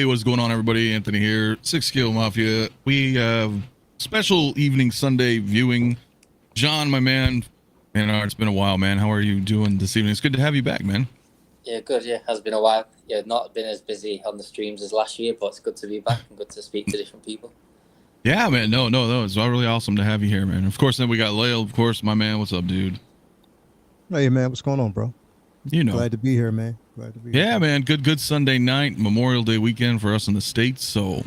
Hey, what's going on, everybody? Anthony here, Six Scale Mafia. We have special evening Sunday viewing. John, my man, it's been a while, man. How are you doing this evening? It's good to have you back, man. Yeah, good. Yeah, has been a while. Yeah, not been as busy on the streams as last year, but it's good to be back and good to speak to different people. Yeah, man. No. It's really awesome to have you here, man. Of course, then we got Lael, of course, my man. What's up, dude? Hey, man. What's going on, bro? You know. Glad to be here, man. Glad to be here. Yeah, man. Good Sunday night, Memorial Day weekend for us in the States. So,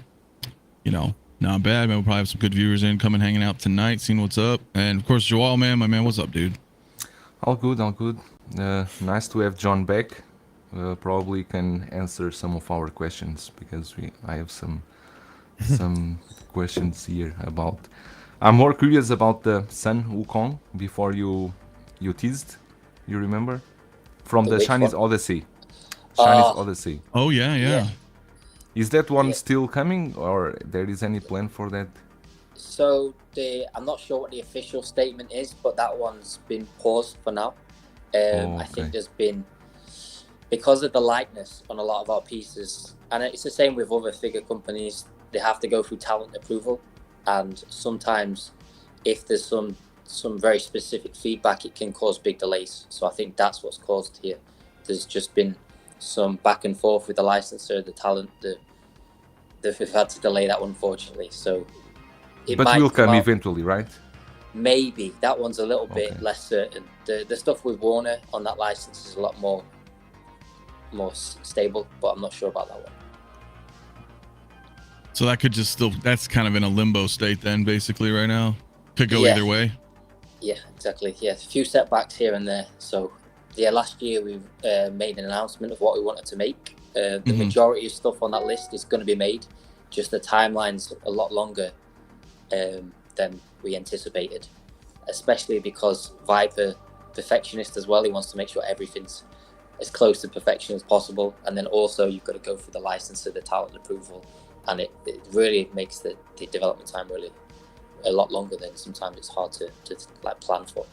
not bad, man. We'll probably have some good viewers in, hanging out tonight, seeing what's up. And, of course, Joel, man, my man. What's up, dude? All good. Nice to have John back. Probably can answer some of our questions because I have some questions here about. I'm more curious about the Sun Wukong before you teased. You remember from the Chinese Odyssey? Odyssey. Oh yeah. Is that one still coming, or there is any plan for that? So I'm not sure what the official statement is, but that one's been paused for now. Okay. I think there's been, because of the likeness on a lot of our pieces, and it's the same with other figure companies, they have to go through talent approval, and sometimes if there's some very specific feedback, it can cause big delays. So I think that's what's caused here. There's just been some back and forth with the licensor, the talent, they've had to delay that one, unfortunately. So it but might will come eventually, right? Maybe. That one's a little bit less certain. The stuff with Warner on that license is a lot more stable, but I'm not sure about that one. So that could that's kind of in a limbo state then, basically, right now. Could go either way. Yeah, exactly. Yeah, a few setbacks here and there. So, last year we made an announcement of what we wanted to make. The majority of stuff on that list is going to be made. Just the timeline's a lot longer than we anticipated, especially because Viper, perfectionist as well, he wants to make sure everything's as close to perfection as possible. And then also you've got to go through the license of the talent approval. And it really makes the development time really a lot longer than sometimes it's hard to plan for.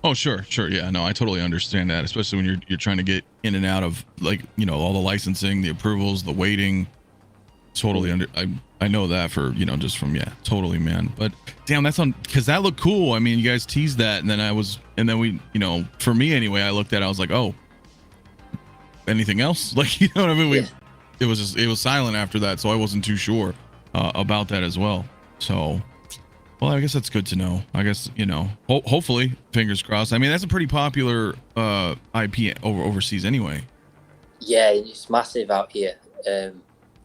Oh, sure. Yeah, no, I totally understand that, especially when you're trying to get in and out of all the licensing, the approvals, the waiting. Totally I know that for, just from, totally, man. But damn, that's on, because that looked cool. I mean, you guys teased that, and then we, for me anyway, I looked at it, I was like, oh, anything else? Like, you know what I mean? Yeah. It was silent after that, so I wasn't too sure about that as well. So, well, I guess that's good to know. I guess, hopefully, fingers crossed. I mean, that's a pretty popular IP overseas anyway. Yeah, it's massive out here,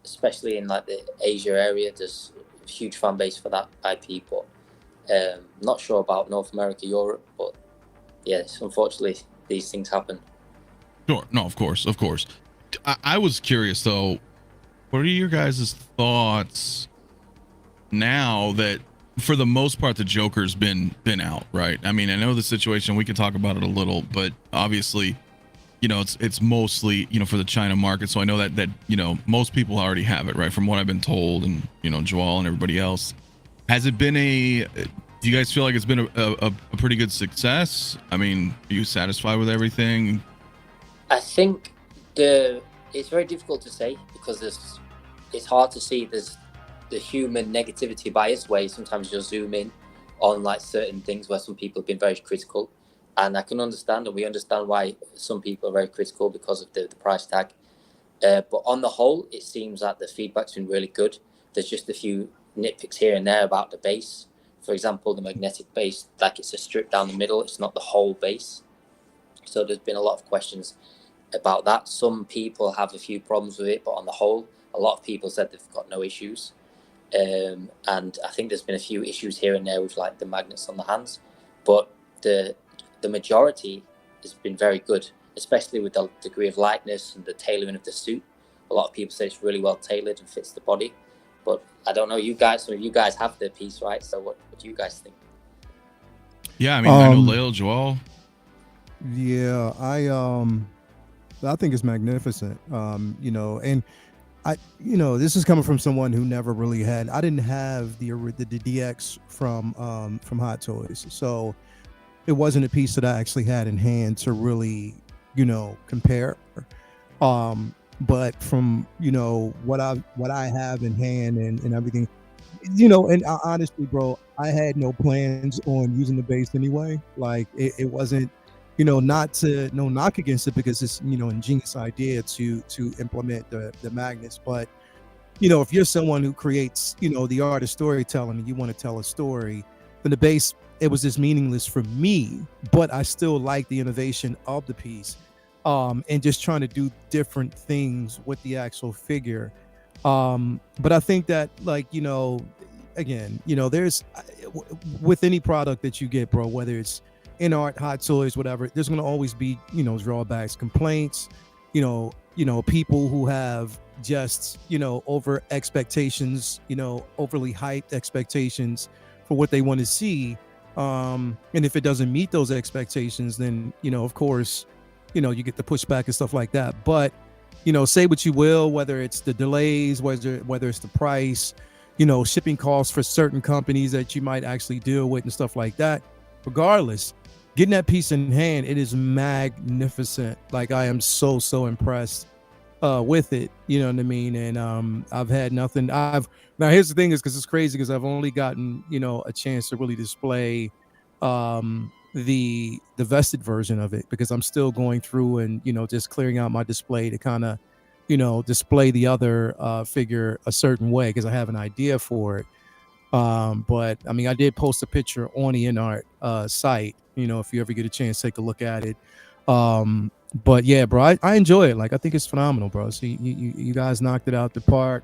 especially in the Asia area. There's a huge fan base for that IP, but not sure about North America, Europe, but yes, unfortunately, these things happen. Sure. No, of course. I was curious though, what are your guys' thoughts now that for the most part the Joker's been out, right? I mean, I know the situation, we can talk about it a little, but obviously, it's mostly, for the China market. So I know that most people already have it, right? From what I've been told, and Joel and everybody else. Has it been do you guys feel like it's been a pretty good success? I mean, are you satisfied with everything? I think it's very difficult to say because it's hard to see there's the human negativity bias where sometimes you'll zoom in on certain things where some people have been very critical, and I can understand, and we understand why some people are very critical because of the price tag, but on the whole it seems like the feedback's been really good. There's just a few nitpicks here and there about the base. For example, the magnetic base, it's a strip down the middle, it's not the whole base. So there's been a lot of questions about that. Some people have a few problems with it, but on the whole, a lot of people said they've got no issues. And I think there's been a few issues here and there with the magnets on the hands, but the majority has been very good, especially with the degree of lightness and the tailoring of the suit. A lot of people say it's really well tailored and fits the body, but I don't know, some of you guys have the piece, right? So what do you guys think? Yeah, I mean, I know Lael, Joel. Yeah, I think it's magnificent. And this is coming from someone who never really had. I didn't have the DX from Hot Toys, so it wasn't a piece that I actually had in hand to really, compare. but from what I have in hand and everything, and honestly, bro, I had no plans on using the base anyway. Like it wasn't, not to no knock against it, because it's an ingenious idea to implement the magnets. But if you're someone who creates the art of storytelling and you want to tell a story, then the base, it was just meaningless for me. But I still like the innovation of the piece, and just trying to do different things with the actual figure. But I think that, like, again, there's with any product that you get, bro, whether it's InArt, hot toys, whatever, there's going to always be drawbacks, complaints, people who have just over expectations, overly hyped expectations for what they want to see, and if it doesn't meet those expectations, then of course you get the pushback and stuff like that. But say what you will, whether it's the delays, whether it's the price, shipping costs for certain companies that you might actually deal with and stuff like that, regardless, getting that piece in hand, it is magnificent. Like, I am so impressed with it, you know what I mean? And I've had nothing. Now here's the thing, is because it's crazy, because I've only gotten a chance to really display the vested version of it, because I'm still going through and just clearing out my display to kind of display the other figure a certain way, because I have an idea for it. But I mean, I did post a picture on the InArt site, if you ever get a chance, take a look at it. But yeah, bro, I enjoy it. Like, I think it's phenomenal, bro. So you guys knocked it out the park.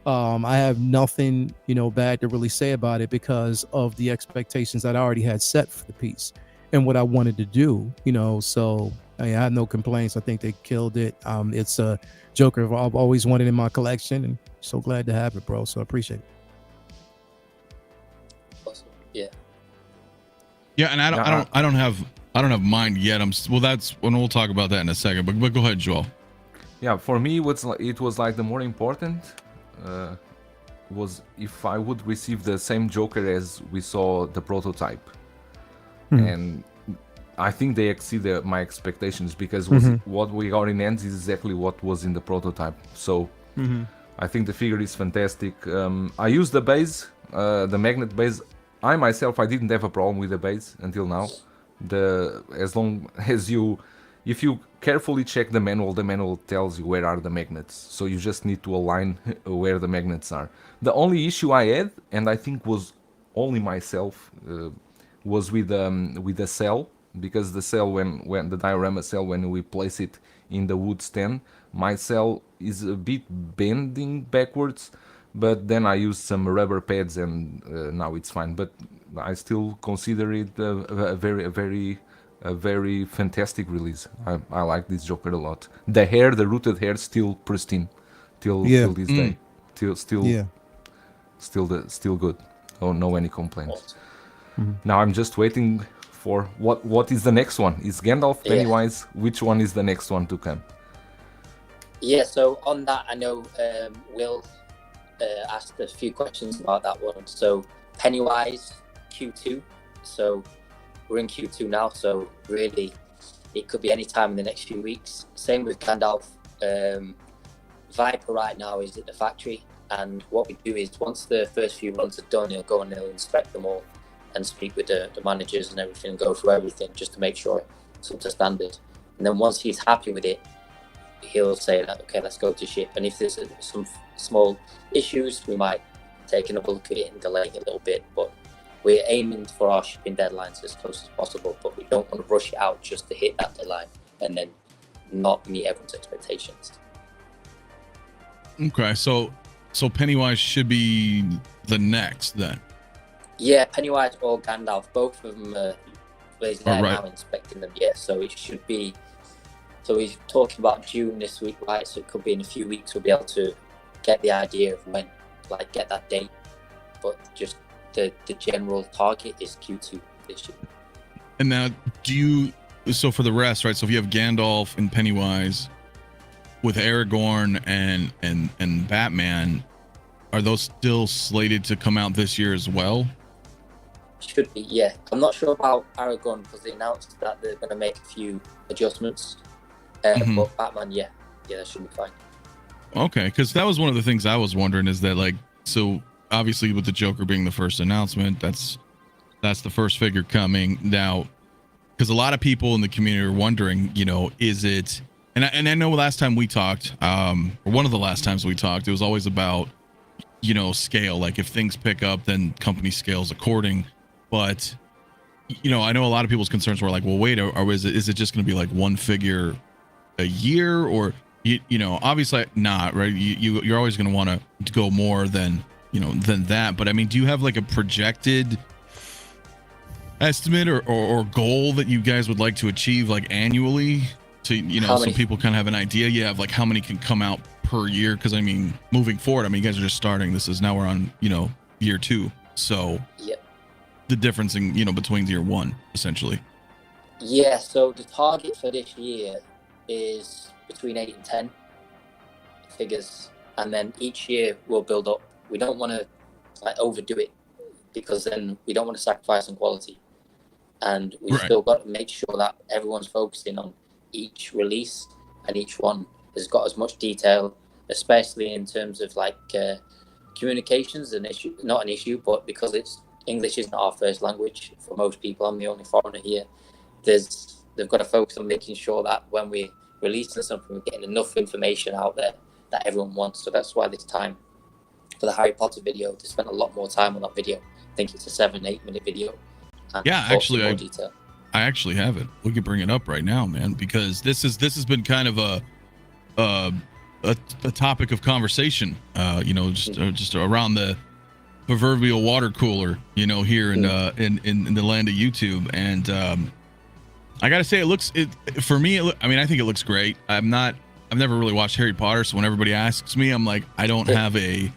I have nothing bad to really say about it, because of the expectations that I already had set for the piece and what I wanted to do, so I had no complaints. I think they killed it. It's a Joker I've always wanted in my collection, and so glad to have it, bro. So I appreciate it. Awesome. Yeah. Yeah, and I don't have mine yet. That's when we'll talk about that in a second. But go ahead, Joel. Yeah, for me, it was like the more important was if I would receive the same Joker as we saw the prototype, and I think they exceeded my expectations, because what we got in hands is exactly what was in the prototype. So I think the figure is fantastic. I used the base, the magnet base. I myself, I didn't have a problem with the base until now. As long as if you carefully check the manual tells you where are the magnets. So you just need to align where the magnets are. The only issue I had, and I think was only myself, was with the cell, because the cell, when the diorama cell, when we place it in the wood stand, my cell is a bit bending backwards. But then I used some rubber pads, and now it's fine. But I still consider it a very fantastic release. I like this Joker a lot. The hair, the rooted hair, still pristine till this day. Still good. Oh, no any complaints. Now I'm just waiting for what is the next one. Is Gandalf, Pennywise? Which one is the next one to come? Yeah. So on that, I know Will asked a few questions about that one. So Pennywise, Q2. So we're in Q2 now. So really, it could be any time in the next few weeks. Same with Gandalf. Viper right now is at the factory, and what we do is, once the first few runs are done, he'll go and he'll inspect them all and speak with the managers and everything, and go through everything just to make sure it's up to standard. And then once he's happy with it, he'll say that, okay, let's go to ship. And if there's some small issues, we might take another look at it and delay it a little bit. But we're aiming for our shipping deadlines as close as possible, but we don't want to rush it out just to hit that deadline and then not meet everyone's expectations. Okay, so Pennywise should be the next then. Yeah, Pennywise or Gandalf, both of them are now inspecting them. Yeah, so it should be. So he's talking about June this week, right? So it could be in a few weeks we'll be able to get the idea of when, like, get that date. But just the general target is Q2 this year. And now, so for the rest, right? So if you have Gandalf and Pennywise with Aragorn and Batman, are those still slated to come out this year as well? Should be, yeah. I'm not sure about Aragorn, because they announced that they're going to make a few adjustments. But Batman, yeah, that should be fine. Okay, because that was one of the things I was wondering is that like, so obviously with the Joker being the first announcement, that's the first figure coming now, because a lot of people in the community are wondering, you know, is it, and I know last time we talked, or one of the last times we talked, it was always about, you know, scale, like if things pick up, then company scales according, but you know, I know a lot of people's concerns were like, well, wait, or is it just going to be like one figure a year, or you know, obviously not, right? You're always going to want to go more than, you know, than that. But I mean, do you have like a projected estimate or goal that you guys would like to achieve like annually to, you know, so people kind of have an idea, yeah, of like how many can come out per year? Because I mean, moving forward, I mean, you guys are just starting. This is now we're on, you know, year 2. So Yep. the difference in, you know, between year 1 essentially. Yeah, so the target for this year is between 8 and 10 figures, and then each year we'll build up. We don't want to like overdo it, because then we don't want to sacrifice on quality, and we've Right. still got to make sure that everyone's focusing on each release, and each one has got as much detail, especially in terms of like communications. An issue, not an issue, but because English isn't our first language for most people, I'm the only foreigner here, they've got to focus on making sure that when we're releasing something, we're getting enough information out there that everyone wants. So that's why this time for the Harry Potter video, they spent a lot more time on that video. I think it's a 7-8 minute video. Yeah, actually, I actually have it. We can bring it up right now, man, because this has been kind of a topic of conversation, you know, just around the proverbial water cooler, you know, here in the land of YouTube. And I gotta say, for me, I mean, I think it looks great. I've never really watched Harry Potter, so when everybody asks me, I'm like, I don't have a,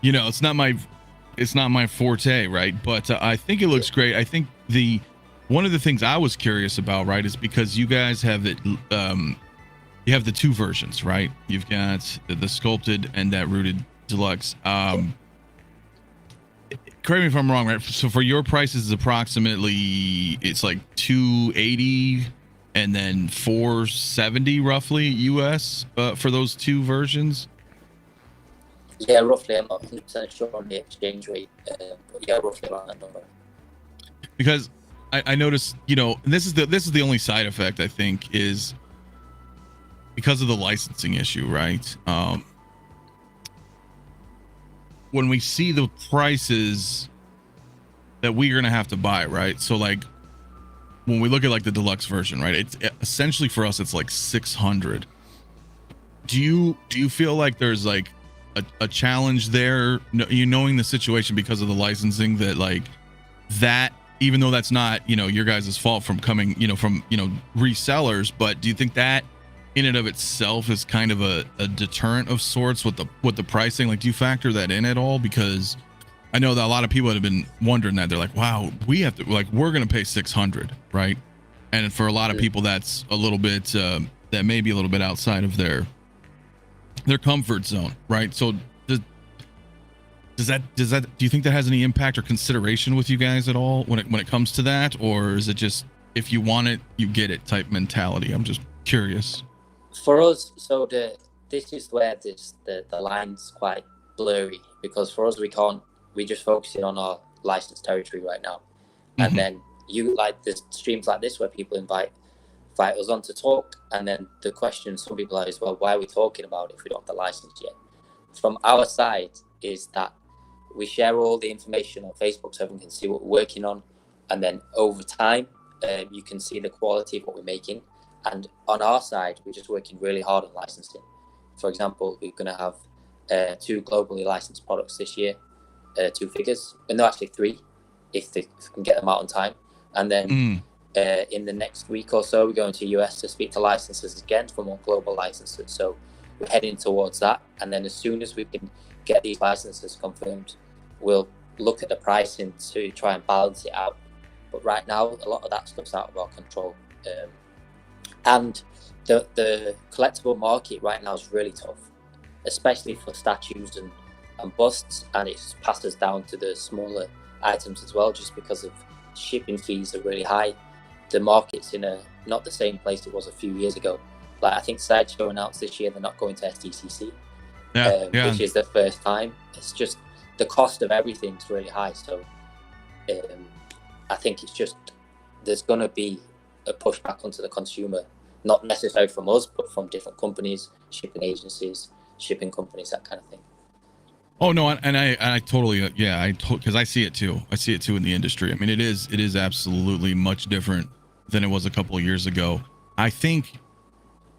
you know, it's not my forte, right? But I think it looks great. I think one of the things I was curious about, right, is because you guys have it, you have the 2 versions, right? You've got the sculpted and that rooted deluxe. Correct me if I'm wrong, right? So for your prices, approximately, it's like $280 and then $470 roughly US for those 2 versions. Yeah, roughly. I'm not 100% sure on the exchange rate, but yeah, roughly around that number. Because I noticed, you know, and this is the only side effect I think is because of the licensing issue, right? When we see the prices that we're gonna have to buy, right? So like when we look at like the deluxe version, right? It's essentially for us, it's like $600. Do you feel like there's like a challenge there, you knowing the situation because of the licensing, that like that, even though that's not, you know, your guys' fault from coming, you know, from, you know, resellers, but do you think that in and of itself is kind of a deterrent of sorts with the pricing? Like, do you factor that in at all? Because I know that a lot of people have been wondering that. They're like, wow, we have to, like, we're going to pay $600, right? And for a lot of people, that's a little bit, that may be a little bit outside of their comfort zone, right? So does that, do you think that has any impact or consideration with you guys at all when it comes to that? Or is it just, if you want it, you get it type mentality? I'm just curious. For us, so this is where the line's quite blurry, because for us, we just focusing on our licensed territory right now. And then you like the streams like this where people invite us on to talk, and then the question some people are is, well, why are we talking about it if we don't have the license yet? From our side is that we share all the information on Facebook so everyone can see what we're working on, and then over time you can see the quality of what we're making. And on our side, we're just working really hard on licensing. For example, we're going to have 2 globally licensed products this year, 2 figures, and no, actually 3, if we can get them out on time. And then in the next week or so, we're going to US to speak to licensors again for more global licenses. So we're heading towards that. And then as soon as we can get these licenses confirmed, we'll look at the pricing to try and balance it out. But right now, a lot of that stuff's out of our control. And the collectible market right now is really tough, especially for statues and busts, and it's passed us down to the smaller items as well, just because of shipping fees are really high. The market's in not the same place it was a few years ago. Like, I think SideShow announced this year they're not going to SDCC, which is the first time. It's just the cost of everything's really high. So I think it's just there's going to be a pushback onto the consumer, not necessarily from us, but from different companies, shipping agencies, shipping companies, that kind of thing. Oh no, and I totally because I see it too. I see it too in the industry. I mean, it is absolutely much different than it was a couple of years ago. I think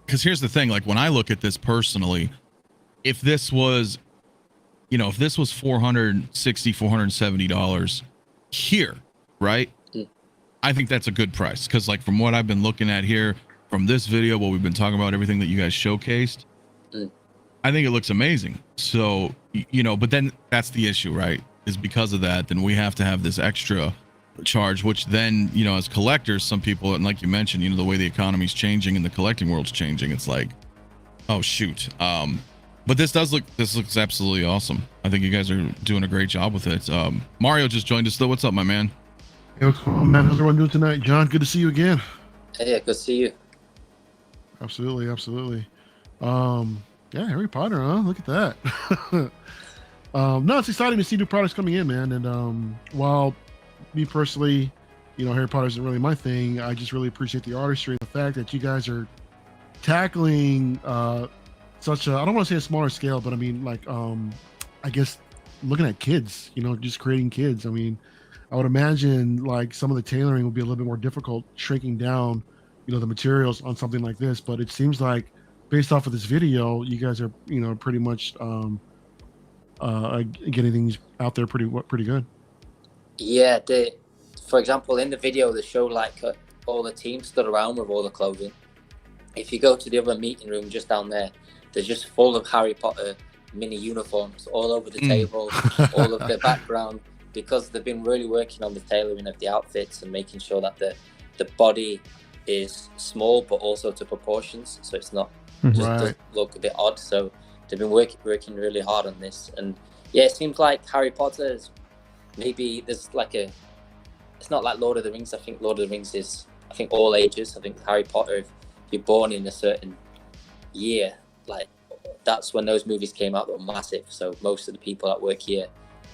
because here's the thing, like when I look at this personally, if this was $460, $470 here, right? I think that's a good price because like from what I've been looking at here, from this video, what we've been talking about, everything that you guys showcased, I think it looks amazing. So, but then that's the issue, right? Is because of that, then we have to have this extra charge, which then, as collectors, some people, and like you mentioned, the way the economy's changing and the collecting world's changing, it's like, oh shoot. But this looks absolutely awesome. I think you guys are doing a great job with it. Mario just joined us though. What's up, my man? Hey, what's going on, man? How's everyone doing tonight? John, good to see you again. Hey, yeah, good to see you. Absolutely. Yeah, Harry Potter, huh? Look at that. No, it's exciting to see new products coming in, man. And while me personally, Harry Potter isn't really my thing, I just really appreciate the artistry and the fact that you guys are tackling such a, I don't want to say a smaller scale, but I mean, like, I guess looking at kids, just creating kids. I mean, I would imagine like some of the tailoring would be a little bit more difficult, shrinking down, the materials on something like this. But it seems like based off of this video, you guys are, pretty much getting things out there pretty good. Yeah, for example, in the video, they show like all the team stood around with all the clothing. If you go to the other meeting room just down there, they're just full of Harry Potter mini uniforms all over the table, all of the background, because they've been really working on the tailoring of the outfits and making sure that the body is small but also to proportions, so it's not just doesn't look a bit odd. So they've been working really hard on this. And yeah, it seems like Harry Potter is maybe there's like it's not like Lord of the Rings. I think Lord of the Rings is all ages. I think Harry Potter, if you're born in a certain year, like that's when those movies came out that were massive. So most of the people that work here,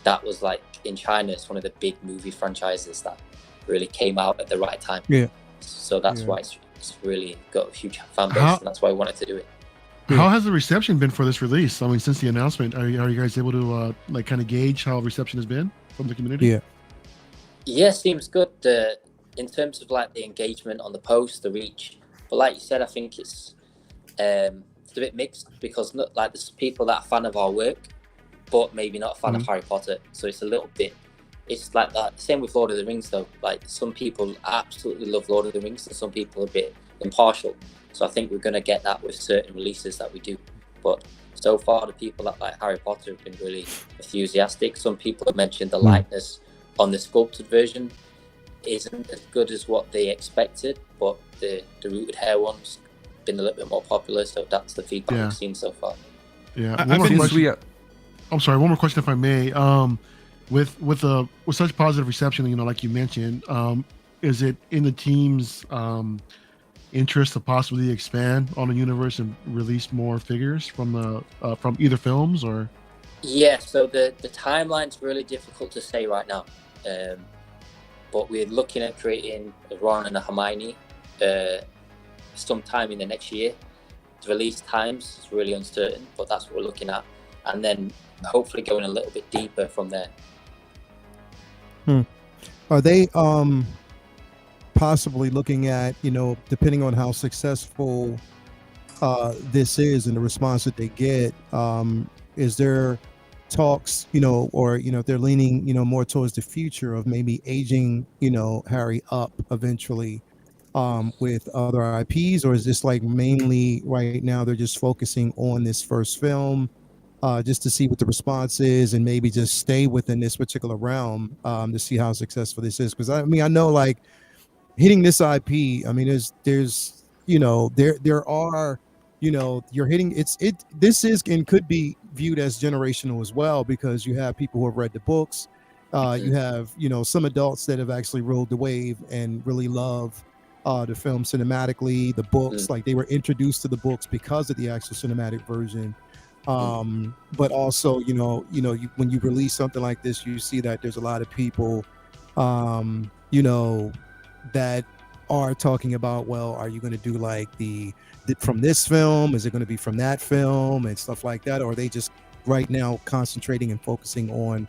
that was like in China, it's one of the big movie franchises that really came out at the right time. Yeah. So that's why it's really got a huge fan base, and that's why I wanted to do it. How has the reception been for this release? I mean, since the announcement, are you guys able to like kind of gauge how reception has been from the community? Yeah, seems good. In terms of like the engagement on the post, the reach, but like you said, I think it's a bit mixed because like there's people that are fan of our work, but maybe not a fan of Harry Potter. So it's a little bit. It's like that. Same with Lord of the Rings, though. Like some people absolutely love Lord of the Rings, and some people are a bit impartial. So I think we're going to get that with certain releases that we do. But so far, the people that like Harry Potter have been really enthusiastic. Some people have mentioned the lightness on the sculpted version isn't as good as what they expected, but the rooted hair one's been a little bit more popular. So that's the feedback we've seen so far. Yeah. I'm sorry. One more question, if I may. With such positive reception, like you mentioned, is it in the team's interest to possibly expand on the universe and release more figures from either films or? Yeah, so the timeline's really difficult to say right now, but we're looking at creating a Ron and a Hermione sometime in the next year. The release times is really uncertain, but that's what we're looking at, and then hopefully going a little bit deeper from there. Are they possibly looking at, depending on how successful this is and the response that they get, is there talks, or if they're leaning, more towards the future of maybe aging, Harry up eventually with other IPs, or is this like mainly right now they're just focusing on this first film? Just to see what the response is and maybe just stay within this particular realm to see how successful this is. Because I know like hitting this IP, there's there are, you're hitting this is and could be viewed as generational as well, because you have people who have read the books. You have, some adults that have actually rode the wave and really love the film cinematically, the books, like they were introduced to the books because of the actual cinematic version. But also, when you release something like this, you see that there's a lot of people, that are talking about, well, are you going to do like the from this film? Is it going to be from that film and stuff like that? Or are they just right now concentrating and focusing on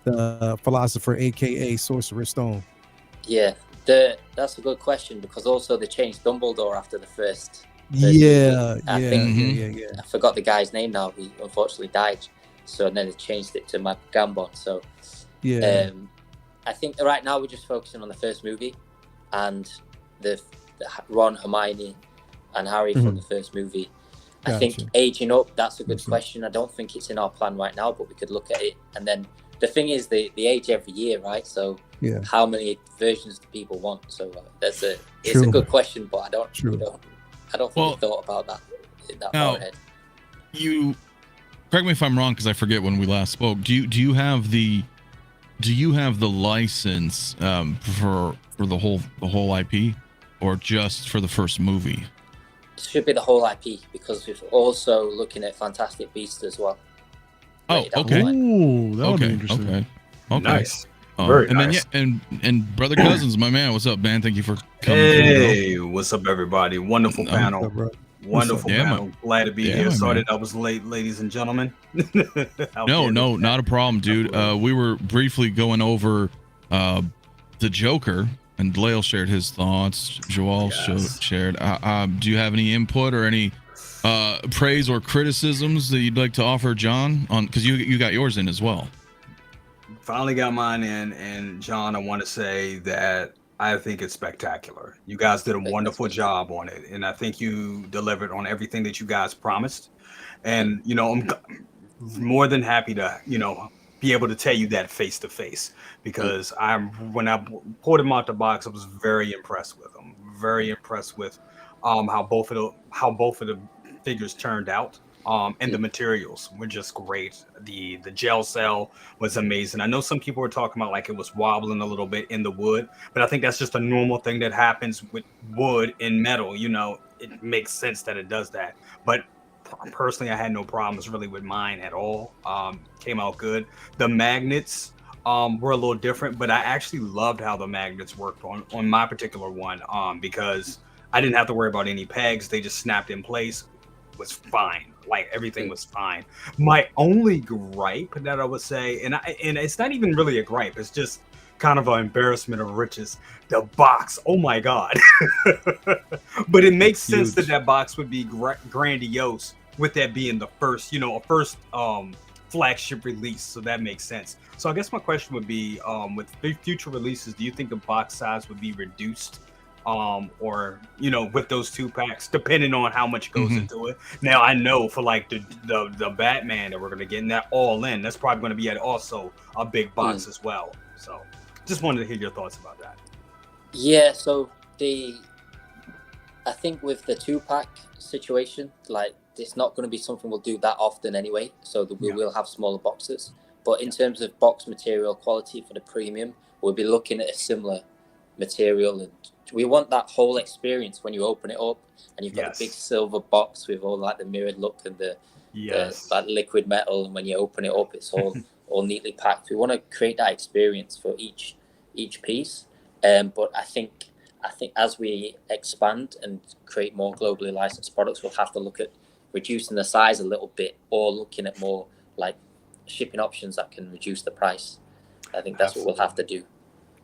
the philosopher, aka Sorcerer Stone? Yeah, that's a good question, because also they changed Dumbledore after the first Yeah, I yeah, think- yeah. I forgot the guy's name now. He unfortunately died, so then they changed it to Gambon. So Yeah. I think right now we're just focusing on the first movie and the Ron, Hermione, and Harry from the first movie. I think Gotcha. aging up, that's a good Makes sense. question. I don't think it's in our plan right now, but we could look at it. And then the thing is, they age every year, right? So Yeah. how many versions do people want? So it's a True. good question, but I don't True. think we thought about that that Now- far ahead. You correct me if I'm wrong, because I forget when we last spoke. Do you have the license for the whole IP, or just for the first movie? It should be the whole IP, because we're also looking at Fantastic Beasts as well. Oh, Later down the okay. line. Ooh, that would be Okay, interesting. okay. Nice. Very and nice. then and brother Cousins, my man, what's up, man? Thank you for coming through, bro. Hey, what's up, everybody? Wonderful No. panel. What's up, bro? Wonderful Yeah, panel. Glad to be Yeah, here. my Sorry man. that I was late, ladies and gentlemen. No, not a problem, dude. We were briefly going over the Joker, and Dale shared his thoughts. Joel Yes. shared. Do you have any input or any praise or criticisms that you'd like to offer, John? On because you got yours in as well. Finally got mine in, and John, I want to say that I think it's spectacular. You guys did a wonderful job on it, and I think you delivered on everything that you guys promised. And I'm more than happy to be able to tell you that face to face, because when I pulled him out the box, I was very impressed with him. Very impressed with how both of the figures turned out. And the materials were just great. The gel cell was amazing. I know some people were talking about like it was wobbling a little bit in the wood, but I think that's just a normal thing that happens with wood and metal. It makes sense that it does that. But personally, I had no problems really with mine at all. Came out good. The magnets were a little different, but I actually loved how the magnets worked on my particular one, because I didn't have to worry about any pegs. They just snapped in place. Was fine. Like everything was fine. My only gripe that I would say, and it's not even really a gripe, it's just kind of an embarrassment of riches. The box, oh my god! But it makes sense that box would be grandiose, with that being the first, flagship release. So that makes sense. So I guess my question would be, with future releases, do you think the box size would be reduced? Or with those 2 packs, depending on how much goes into it. Now I know for like the Batman that we're gonna get in that all in, that's probably gonna be at also a big box as well. So just wanted to hear your thoughts about that. Yeah, so I think with the 2-pack situation, like it's not going to be something we'll do that often anyway, so that we will have smaller boxes. But in terms of box material quality for the premium, we'll be looking at a similar material, and we want that whole experience when you open it up and you've got the big silver box with all like the mirrored look and the like liquid metal, and when you open it up it's all neatly packed. We want to create that experience for each piece, but I think as we expand and create more globally licensed products, we'll have to look at reducing the size a little bit, or looking at more like shipping options that can reduce the price. I think that's what we'll have to do.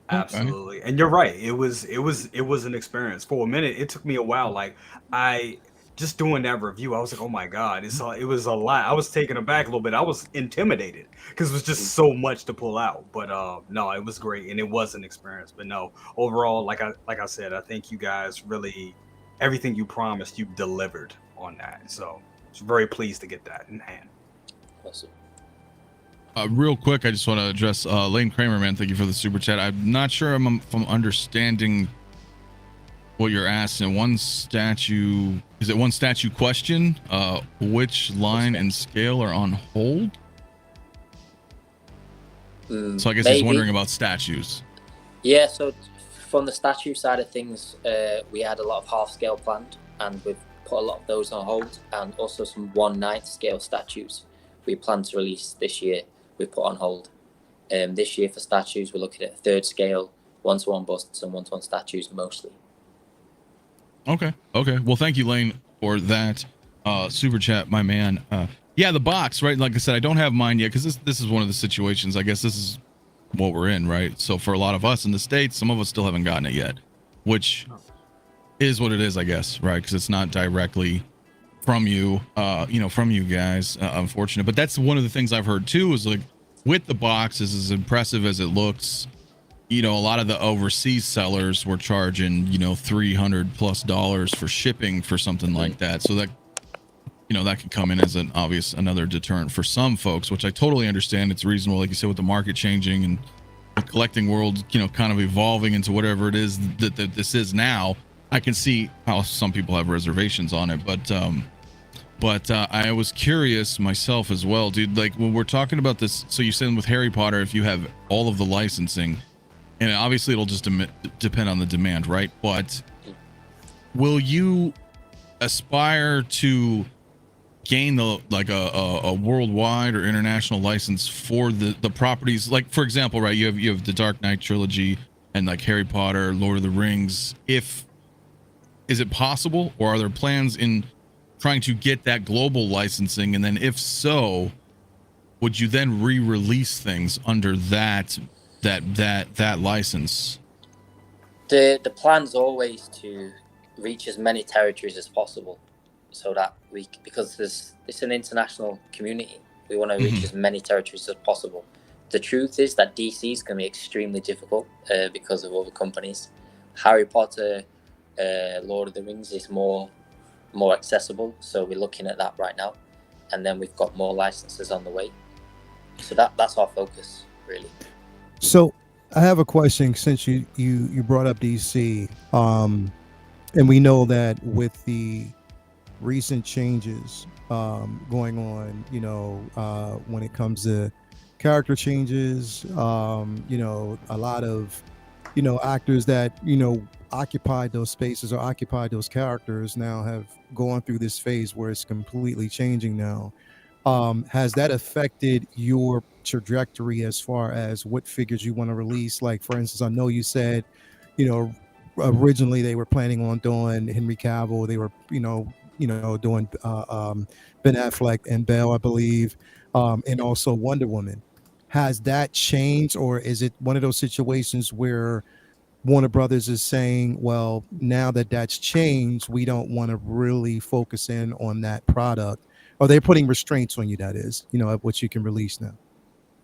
Absolutely. And you're right. It was an experience. For a minute, it took me a while. Like I just doing that review, I was like, oh my God, it was a lot. I was taken aback a little bit. I was intimidated because it was just so much to pull out. But no, it was great, and it was an experience. But no, overall, like I said, I think you guys really, everything you promised, you delivered on that. So I was very pleased to get that in hand. Awesome. Real quick, I just want to address Lane Kramer, man. Thank you for the super chat. I'm not sure if I'm understanding what you're asking. One statue question? Which line and scale are on hold? So I guess he's wondering about statues. Yeah, so from the statue side of things, we had a lot of half scale planned, and we've put a lot of those on hold, and also some 1/9 scale statues we plan to release this year. We put on hold. This year for statues, we're looking at 3rd scale, 1-to-1 busts and 1-to-1 statues mostly. Okay. Well, thank you, Lane, for that super chat, my man. Yeah, the box, right? Like I said, I don't have mine yet because this is one of the situations. I guess this is what we're in, right? So for a lot of us in the States, some of us still haven't gotten it yet, which is what it is, I guess, right? Because it's not directly from you, from you guys, unfortunate. But that's one of the things I've heard too, is like with the boxes, as impressive as it looks, a lot of the overseas sellers were charging, $300+ for shipping for something like that. So that, that could come in as an obvious, another deterrent for some folks, which I totally understand. It's reasonable. Like you said, with the market changing and the collecting world, kind of evolving into whatever it is that this is now, I can see how some people have reservations on it. But I was curious myself as well, dude, like when we're talking about this, so you said with Harry Potter, if you have all of the licensing, and obviously it'll just depend on the demand, right? But will you aspire to gain a worldwide or international license for the properties? Like, for example, right, you have the Dark Knight trilogy and like Harry Potter, Lord of the Rings. Is it possible, or are there plans in trying to get that global licensing? And then if so, would you then re-release things under that license? The plan's always to reach as many territories as possible, so that because it's an international community, we want to reach as many territories as possible. The truth is that DC is going to be extremely difficult because of all the companies. Harry Potter, Lord of the Rings is more accessible, so we're looking at that right now, and then we've got more licenses on the way. So that's our focus, really. So I have a question, since you brought up DC, and we know that with the recent changes going on, when it comes to character changes, a lot of actors that occupied those spaces or occupied those characters now have gone through this phase where it's completely changing now. Has that affected your trajectory as far as what figures you want to release? Like, for instance, I know you said, originally they were planning on doing Henry Cavill. They were, doing Ben Affleck and Bale, I believe, and also Wonder Woman. Has that changed, or is it one of those situations where Warner Brothers is saying, well, now that that's changed, we don't want to really focus in on that product? Or they're putting restraints on you, that is, of what you can release now?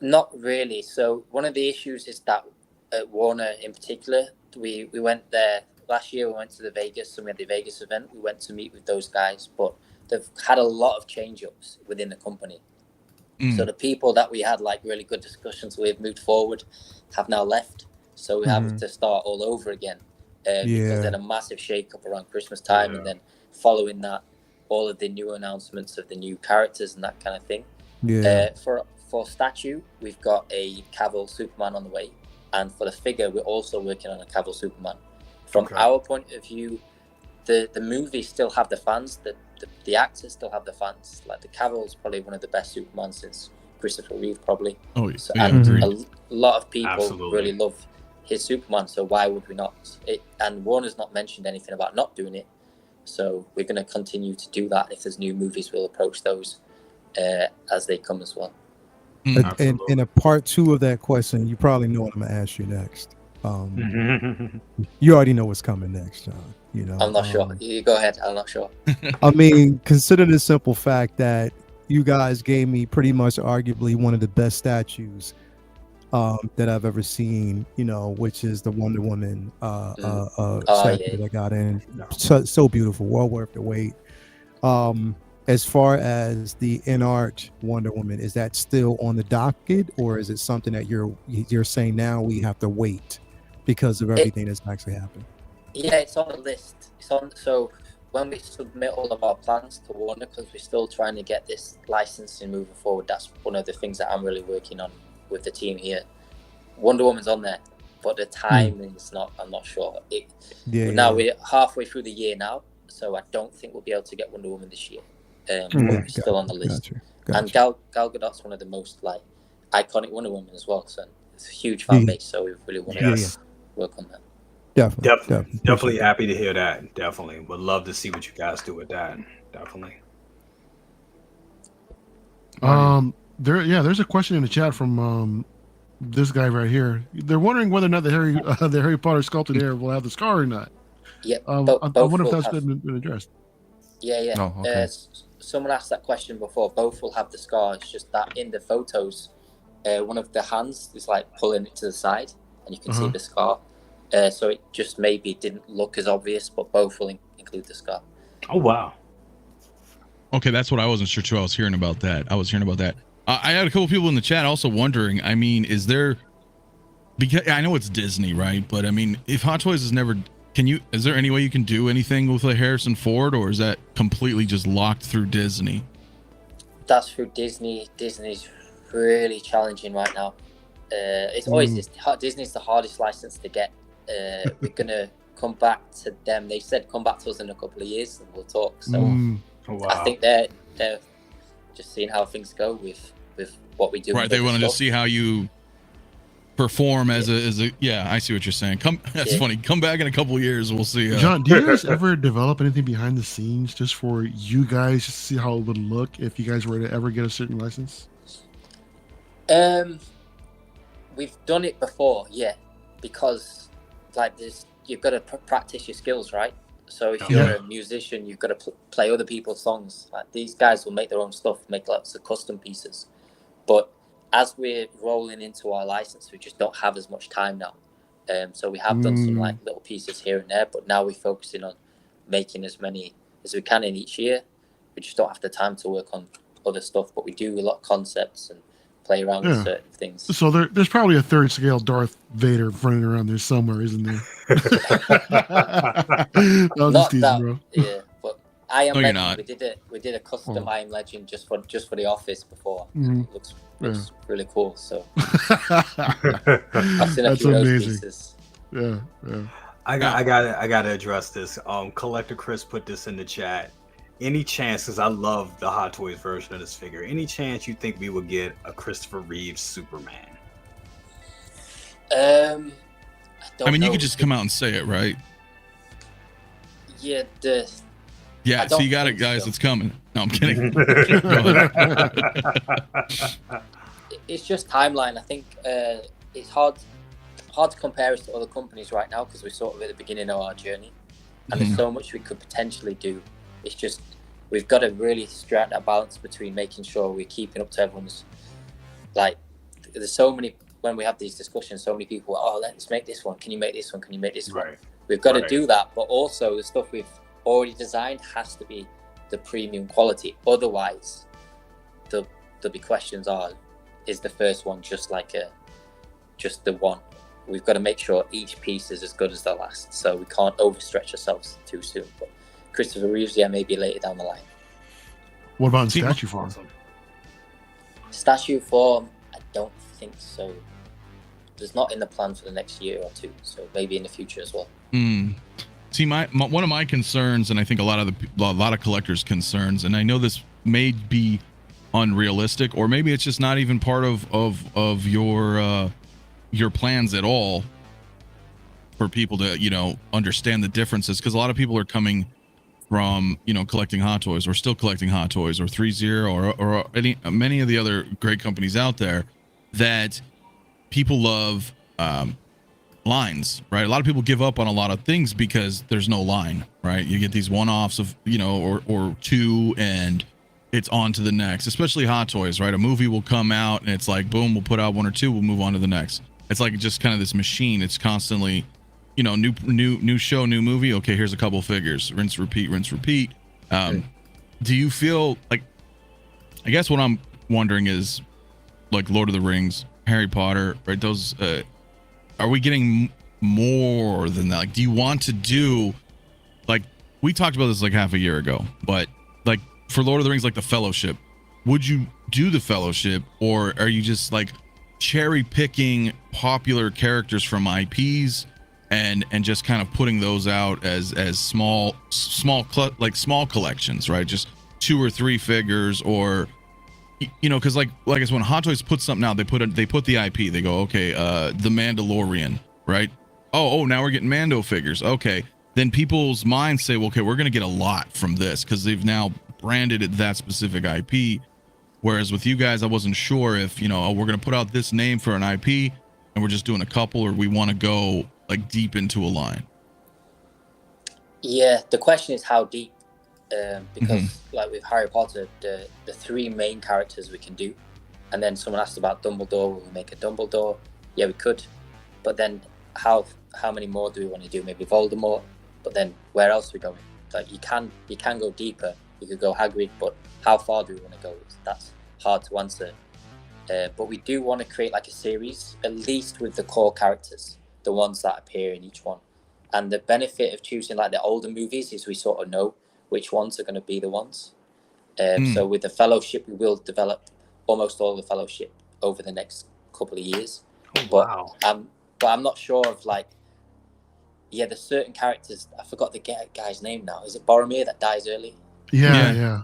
Not really. So one of the issues is that at Warner in particular, we went there last year. We went to the Vegas, and we had the Vegas event. We went to meet with those guys, but they've had a lot of change-ups within the company. So the people that we had like really good discussions with, moved forward, have now left. So we have to start all over again because they had a massive shake-up around Christmas time, and then following that, all of the new announcements of the new characters and that kind of thing. For statue, we've got a Cavill Superman on the way, and for the figure, we're also working on a Cavill Superman. From our point of view, the movies still have the fans, the actors still have the fans. Like the Cavill's probably one of the best Superman since Christopher Reeve, probably. And a lot of people really love his Superman, so why would we not? And Warner's not mentioned anything about not doing it, so we're going to continue to do that. If there's new movies, we'll approach those as they come as well. And in a part 2 of that question, you probably know what I'm gonna ask you next. You already know what's coming next, John. I'm not sure. You go ahead. I'm not sure. I mean, consider the simple fact that you guys gave me pretty much arguably one of the best statues that I've ever seen, which is the Wonder Woman statue that I got in. So beautiful, well worth the wait. As far as the InArt Wonder Woman, is that still on the docket, or is it something that you're saying now we have to wait because of everything that's actually happened? Yeah, it's on the list. So when we submit all of our plans to Warner, because we're still trying to get this licensing moving forward, that's one of the things that I'm really working on with the team here. Wonder Woman's on there, but the timing's not. I'm not sure. Now we're halfway through the year now, so I don't think we'll be able to get Wonder Woman this year. But Mm, it's still on the list. Gotcha. And Gal Gadot's one of the most like iconic Wonder Woman as well. So it's a huge fan base. So we really want to work on that. Definitely happy to hear that. Definitely would love to see what you guys do with that. Definitely. There's a question in the chat from this guy right here. They're wondering whether or not the Harry Potter sculpted hair will have the scar or not. Yeah, I wonder if that's been addressed. Yeah. Oh, okay. Someone asked that question before. Both will have the scar. It's just that in the photos, one of the hands is like pulling it to the side, and you can see the scar. So it just maybe didn't look as obvious, but both will include the scar. Oh wow. Okay, that's what I wasn't sure too. I was hearing about that. I had a couple people in the chat also wondering. I mean, is there? Because I know it's Disney, right? But I mean, if Hot Toys is never, is there any way you can do anything with a Harrison Ford, or is that completely just locked through Disney? That's through Disney. Disney's really challenging right now. It's always Disney's the hardest license to get. We're gonna come back to them. They said come back to us in a couple of years and we'll talk. So I think they're just seeing how things go with what we do. Right, they want to just see how you perform as a. Yeah, I see what you're saying. That's funny. Come back in a couple of years, we'll see. John, do you guys ever develop anything behind the scenes just for you guys to see how it would look if you guys were to ever get a certain license? We've done it before, because like you've got to practice your skills, right? So if you're a musician, you've got to play other people's songs. Like these guys will make their own stuff, make lots of custom pieces. But as we're rolling into our license, we just don't have as much time now. So we have done some like little pieces here and there, but now we're focusing on making as many as we can in each year. We just don't have the time to work on other stuff, but we do a lot of concepts and play around with certain things. So there's probably a third scale Darth Vader running around there somewhere, isn't there? Not teasing, that, bro. yeah. But I Am Legend, not. we did a custom I Am Legend just for the office before. It looks really cool. So I've seen a few of those pieces. Yeah. I gotta address this. Collector Chris put this in the chat. Any chance, because I love the Hot Toys version of this figure, any chance you think we would get a Christopher Reeve Superman? I mean, know. you could just come out and say it, right? Yeah, so you got it, guys. So. It's coming. No, I'm kidding. It's just timeline. I think it's hard to compare us to other companies right now because we're sort of at the beginning of our journey, and there's so much we could potentially do. It's just we've got to really strike that balance between making sure we're keeping up to everyone's. Like, there's so many when we have these discussions. So many people, let's make this one. Can you make this one? Can you make this one? We've got to do that, but also the stuff we've already designed has to be the premium quality. Otherwise, there'll be questions. Is the first one just the one? We've got to make sure each piece is as good as the last, so we can't overstretch ourselves too soon. But Christopher Reeves, maybe later down the line. What about in statue form? Statue form, I don't think so. There's not in the plan for the next year or two, so maybe in the future as well. See, my one of my concerns, and I think a lot of collectors' concerns, and I know this may be unrealistic, or maybe it's just not even part of your plans at all for people to understand the differences, because a lot of people are coming from collecting Hot Toys, or still collecting Hot Toys, or 3-0, or many of the other great companies out there that people love lines, right? A lot of people give up on a lot of things because there's no line, right? You get these one-offs of or two, and it's on to the next. Especially Hot Toys, right? A movie will come out and it's like, boom, we'll put out one or two, we'll move on to the next. It's like just kind of this machine. It's constantly new show, new movie. Okay, here's a couple figures. Rinse, repeat. Do you feel like, I guess what I'm wondering is, like Lord of the Rings, Harry Potter, right? Those, are we getting more than that? Like, do you want to do, like, we talked about this like half a year ago, but like for Lord of the Rings, like the Fellowship, would you do the Fellowship, or are you just like cherry picking popular characters from IPs and just kind of putting those out as small collections, right? Just 2 or 3 figures, or because like I said, when Hot Toys puts something out, they put the IP. They go, okay, the Mandalorian, right? Oh, now we're getting Mando figures. Okay, then people's minds say, well, okay, we're gonna get a lot from this because they've now branded it that specific IP. Whereas with you guys, I wasn't sure if we're gonna put out this name for an IP and we're just doing a couple, or we want to go like deep into a line. Yeah, the question is how deep. Because like with Harry Potter, the 3 main characters we can do, and then someone asked about Dumbledore. Will we make a Dumbledore? Yeah, we could, but then how many more do we want to do? Maybe Voldemort, but then where else are we going? Like you can go deeper. You could go Hagrid, but how far do we want to go? That's hard to answer. But we do want to create like a series, at least with the core characters, the ones that appear in each one. And the benefit of choosing like the older movies is we sort of know which ones are going to be the ones. So with the Fellowship, we will develop almost all the Fellowship over the next couple of years. Oh, wow. But I'm not sure of there's certain characters. I forgot the guy's name now. Is it Boromir that dies early? Yeah.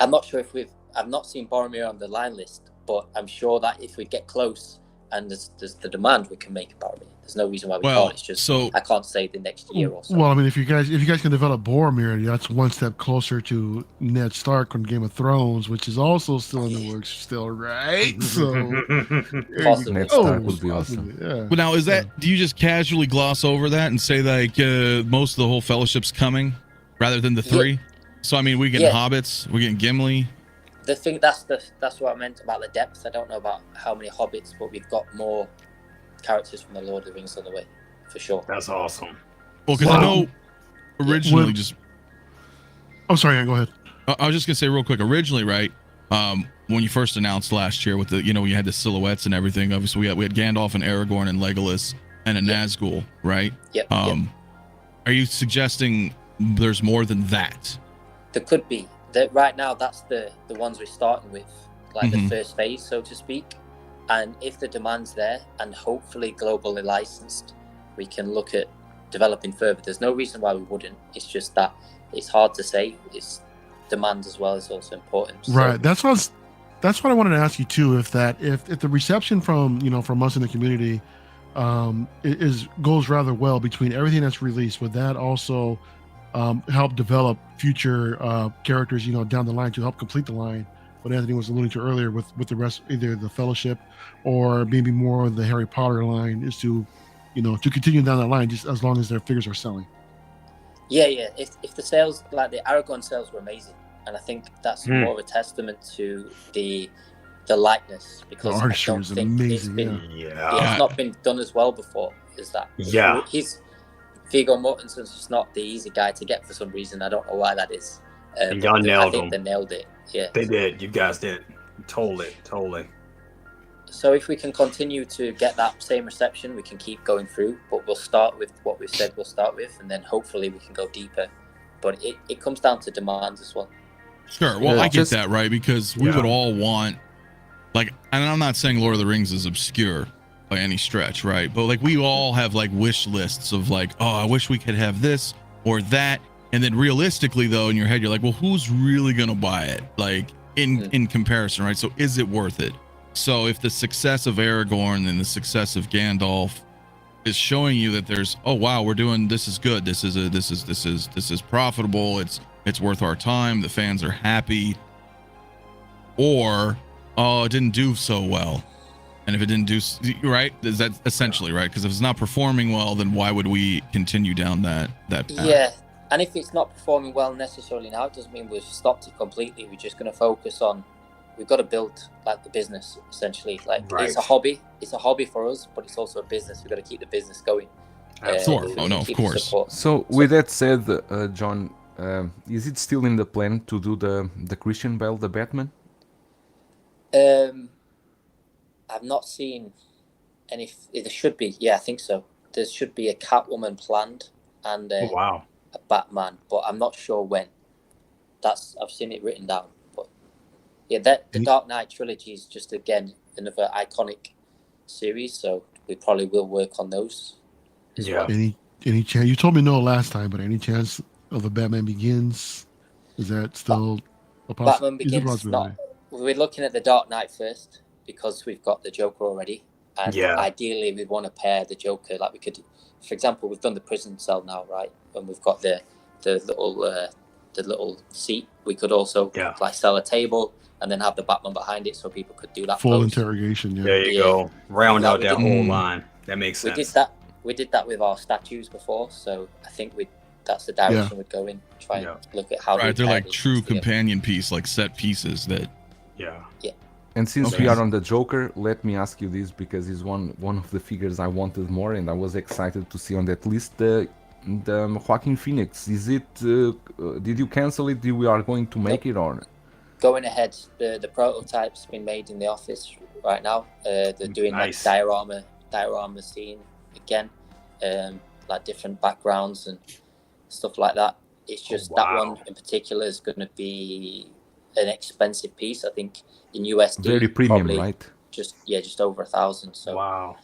I'm not sure if I've not seen Boromir on the line list, but I'm sure that if we get close and there's the demand, we can make Boromir. There's no reason why we can't. It's just I can't say the next year or so. Well, I mean, if you guys can develop Boromir, that's one step closer to Ned Stark on Game of Thrones, which is also still in the works, still, right? So Ned Stark would be awesome. Yeah. But now, do you just casually gloss over that and say like most of the whole Fellowship's coming rather than the 3? So I mean, we get hobbits, we get Gimli. The thing that's what I meant about the depth. I don't know about how many hobbits, but we've got more characters from the Lord of the Rings on the way, for sure. That's awesome. Well, because I know originally Oh, sorry, go ahead. I was just gonna say real quick. Originally, right, when you first announced last year with the, you had the silhouettes and everything. Obviously, we had Gandalf and Aragorn and Legolas and a Nazgul, right? Yep. Are you suggesting there's more than that? There could be. Right now, that's the ones we're starting with, like the first phase, so to speak. And if the demand's there and hopefully globally licensed, we can look at developing further. There's no reason why we wouldn't. It's just that it's hard to say. It's demand as well is also important. Right. That's what I wanted to ask you too. If the reception from us in the community goes rather well between everything that's released, would that also help develop future characters down the line to help complete the line? What Anthony was alluding to earlier with the rest, either the Fellowship or maybe more of the Harry Potter line, is to continue down that line just as long as their figures are selling. Yeah. If the sales, like the Aragorn sales, were amazing, and I think that's more of a testament to the likeness, because I don't think amazing, it's not been done as well before. Is that? Yeah. Viggo Mortensen's just not the easy guy to get for some reason. I don't know why that is. Y'all nailed them. They nailed it. Yeah, they did. You guys did. Totally. So if we can continue to get that same reception, we can keep going through. But we'll start with what we've said we'll start with, and then hopefully we can go deeper. But it comes down to demand as well. Sure. Well, I get that, right? Because we would all want, and I'm not saying Lord of the Rings is obscure by any stretch, right? But we all have wish lists of I wish we could have this or that. And then realistically, though, in your head, you're like, well, who's really going to buy it? In comparison, right? So is it worth it? So if the success of Aragorn and the success of Gandalf is showing you that there's, oh, wow, this is good. This is profitable. It's worth our time. The fans are happy. Or, oh, it didn't do so well. And if it didn't do, right? Is that essentially right? Because if it's not performing well, then why would we continue down that path? Yeah. And if it's not performing well necessarily now, it doesn't mean we've stopped it completely. We're just going to focus on, we've got to build the business, essentially. It's a hobby. It's a hobby for us, but it's also a business. We've got to keep the business going. Sure. Of course. So with that said, John, is it still in the plan to do the Christian Bale, the Batman? I've not seen any. There should be. Yeah, I think so. There should be a Catwoman planned and wow. a Batman, but I'm not sure when. I've seen it written down. But yeah, the Dark Knight trilogy is just again another iconic series, so we probably will work on those. as Yeah. well. Any chance? You told me no last time, but any chance of a Batman Begins? Is that still a Batman is it a Begins. possibility? We're looking at the Dark Knight first because we've got the Joker already, and Yeah. ideally we want to pair the Joker. Like we could, for example, we've done the prison cell now, right? And we've got the little seat. We could also like sell a table and then have the Batman behind it, so people could do that Full pose. interrogation. Yeah. There you go. Round out that whole Mm. line. That makes sense. We did that with our statues before, so I think that's the direction we'd go in. Try and look at how. Right, they're pair like these true together. companion piece, like set pieces that. Yeah. And since Okay. we are on the Joker, let me ask you this because it's one of the figures I wanted more, and I was excited to see on that list the Joaquin Phoenix. Is it? Did you cancel it? We are going to make it or? Going ahead, the prototype's been made in the office right now. They're doing Nice. like diorama scene again, like different backgrounds and stuff like that. It's just that one in particular is going to be an expensive piece. I think in USD, Very premium, probably right? just over 1,000. So Wow.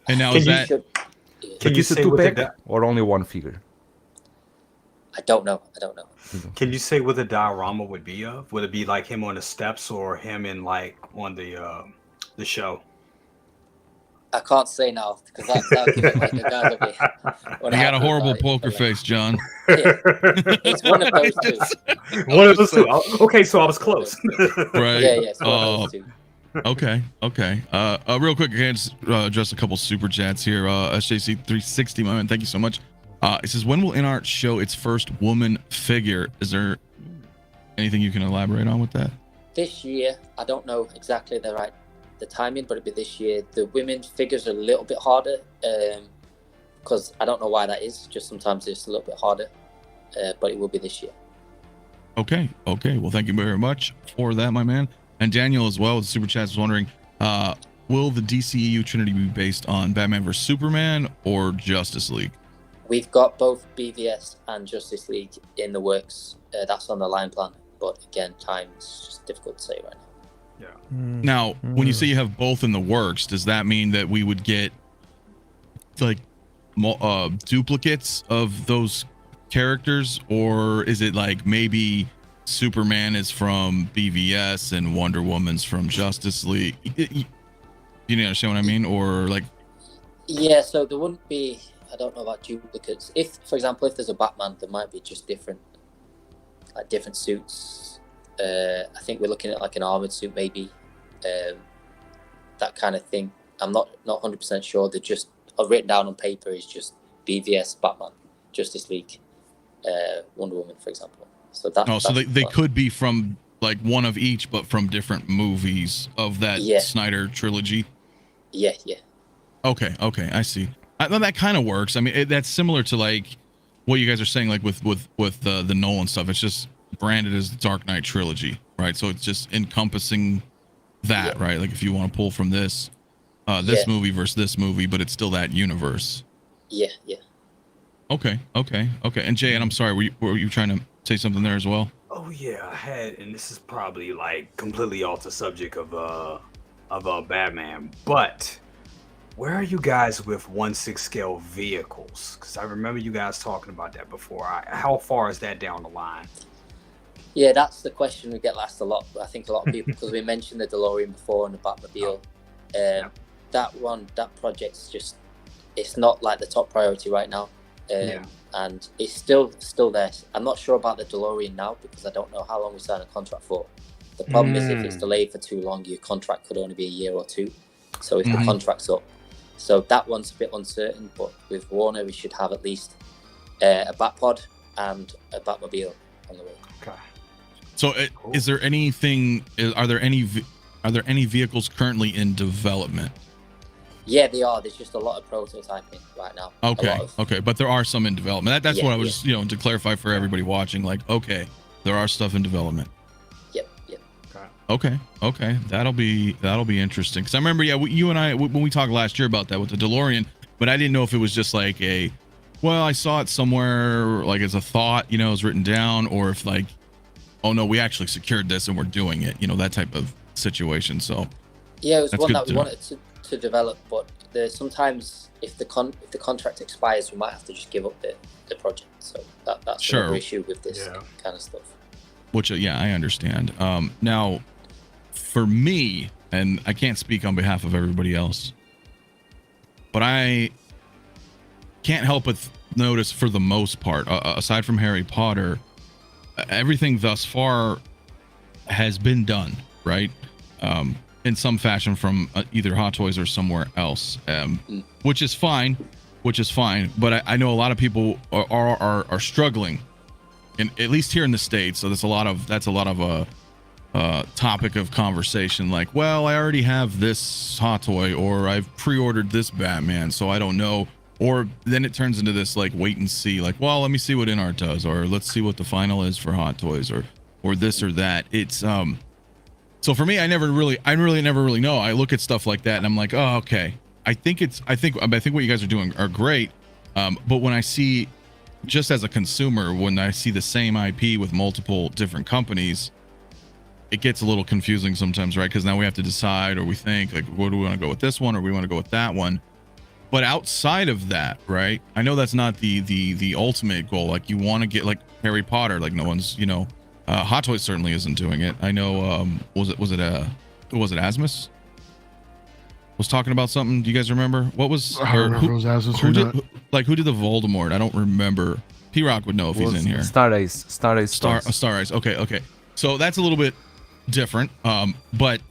And now Can is you that Can But you is it say two what the pack or only one figure? I don't know. Can you say what the diorama would be of? Would it be like him on the steps or him in like on the show? I can't say now because that'll give it like the guys will be. you got a horrible poker face, John? Yeah, it's one of those two. One of those two. Okay, so I was close. Right. Yeah, it's one of those two. Okay. Real quick, again, just address a couple super chats here. SJC 360, my man, thank you so much. It says, when will InArt show its first woman figure? Is there anything you can elaborate on with that? This year, I don't know exactly the timing, but it'll be this year. The women figures are a little bit harder because I don't know why that is. Just sometimes it's a little bit harder, but it will be this year. Okay. Well, thank you very much for that, my man. And Daniel as well with the super chats was wondering, will the DCEU Trinity be based on Batman vs Superman or Justice League? We've got both BVS and Justice League in the works. That's on the line plan, but again, time's just difficult to say right now. Now, when you say you have both in the works, does that mean that we would get like duplicates of those characters, or is it like maybe Superman is from BVS and Wonder Woman's from Justice League? You understand what I mean? Or like, Yeah, so there wouldn't be, I don't know about duplicates. If, for example, if there's a Batman, there might be just different suits. I think we're looking at like an armored suit, maybe, that kind of thing. I'm not 100% sure. They're just written down on paper is just BVS, Batman, Justice League, Wonder Woman, for example. So that. so they could be from like one of each, but from different movies of that Snyder trilogy. Yeah. Okay, I see. That kind of works. I mean, that's similar to like what you guys are saying, like with the Nolan stuff. It's just branded as the Dark Knight trilogy, right? So it's just encompassing that, right? Like if you want to pull from this movie versus this movie, but it's still that universe. Yeah. Okay. And Jay, and I'm sorry, were you trying to say something there as well? Oh yeah, I had, and this is probably like completely off the subject of Batman, but where are you guys with 1/6 scale vehicles? Because I remember you guys talking about that before. How far is that down the line? Yeah, that's the question we get asked a lot. I think a lot of people, because we mentioned the DeLorean before and the Batmobile. That project's just, it's not like the top priority right now. And it's still there. I'm not sure about the DeLorean now because I don't know how long we signed a contract for. The problem is if it's delayed for too long, your contract could only be a year or two. So if the contract's up, so that one's a bit uncertain. But with Warner, we should have at least a Batpod and a Batmobile on the way. Okay. So is there anything? Are there any vehicles currently in development? Yeah, they are. There's just a lot of prototyping right now. Okay, but there are some in development. That's what I was, to clarify for everybody watching. Like, okay, there are stuff in development. Yep. Okay, that'll be interesting. Because I remember, you and I when we talked last year about that with the DeLorean, but I didn't know if it was just like I saw it somewhere, like as a thought, it was written down, or if like, oh no, we actually secured this and we're doing it, that type of situation. So yeah, it was that's one good that we to wanted to develop, but sometimes if the contract expires, we might have to just give up the project. So that's Sure. another issue with this kind of stuff. Which yeah, I understand. Now, for me, and I can't speak on behalf of everybody else, but I can't help but notice, for the most part, aside from Harry Potter, everything thus far has been done, right? In some fashion from either Hot Toys or somewhere else, which is fine. But I know a lot of people are struggling, and at least here in the States. So that's a lot of a topic of conversation. Like, well, I already have this Hot Toy, or I've pre-ordered this Batman, so I don't know. Or then it turns into this like wait and see. Like, well, let me see what InArt does, or let's see what the final is for Hot Toys, or this or that. It's So for me, I never really know. I look at stuff like that and I'm like, oh, okay. I think what you guys are doing are great. But when I see, just as a consumer, when I see the same IP with multiple different companies, it gets a little confusing sometimes, right? Because now we have to decide, or we think like, what do we want to go with this one, or we want to go with that one? But outside of that, right? I know that's not the ultimate goal. Like, you want to get like Harry Potter, like no one's, Hot Toys certainly isn't doing it. I know. Was it Asmus was talking about something? Do you guys remember? What was? I don't remember if it was Asmus or not. Who did the Voldemort? I don't remember. P-Rock would know if he's in here. Stardust. Okay. So that's a little bit different. But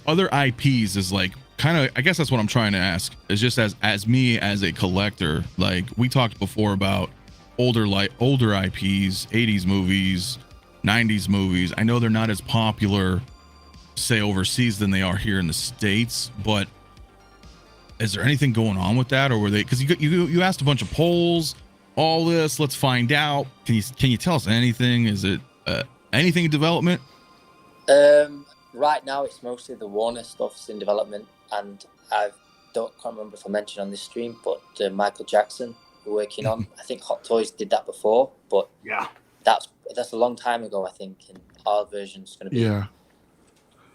other IPs is like kind of. I guess that's what I'm trying to ask. Is just as me as a collector. Like, we talked before about older IPs, 80s movies, 90s movies. I know they're not as popular, say, overseas than they are here in the States, but is there anything going on with that? Or were they, because you asked a bunch of polls, all this, let's find out. Can you tell us anything? Is it anything in development? Right now it's mostly the Warner stuff's in development, and can't remember if I mentioned on this stream, but Michael Jackson we're working on. I think Hot Toys did that before, but yeah, that's a long time ago, I think, and our version's going to be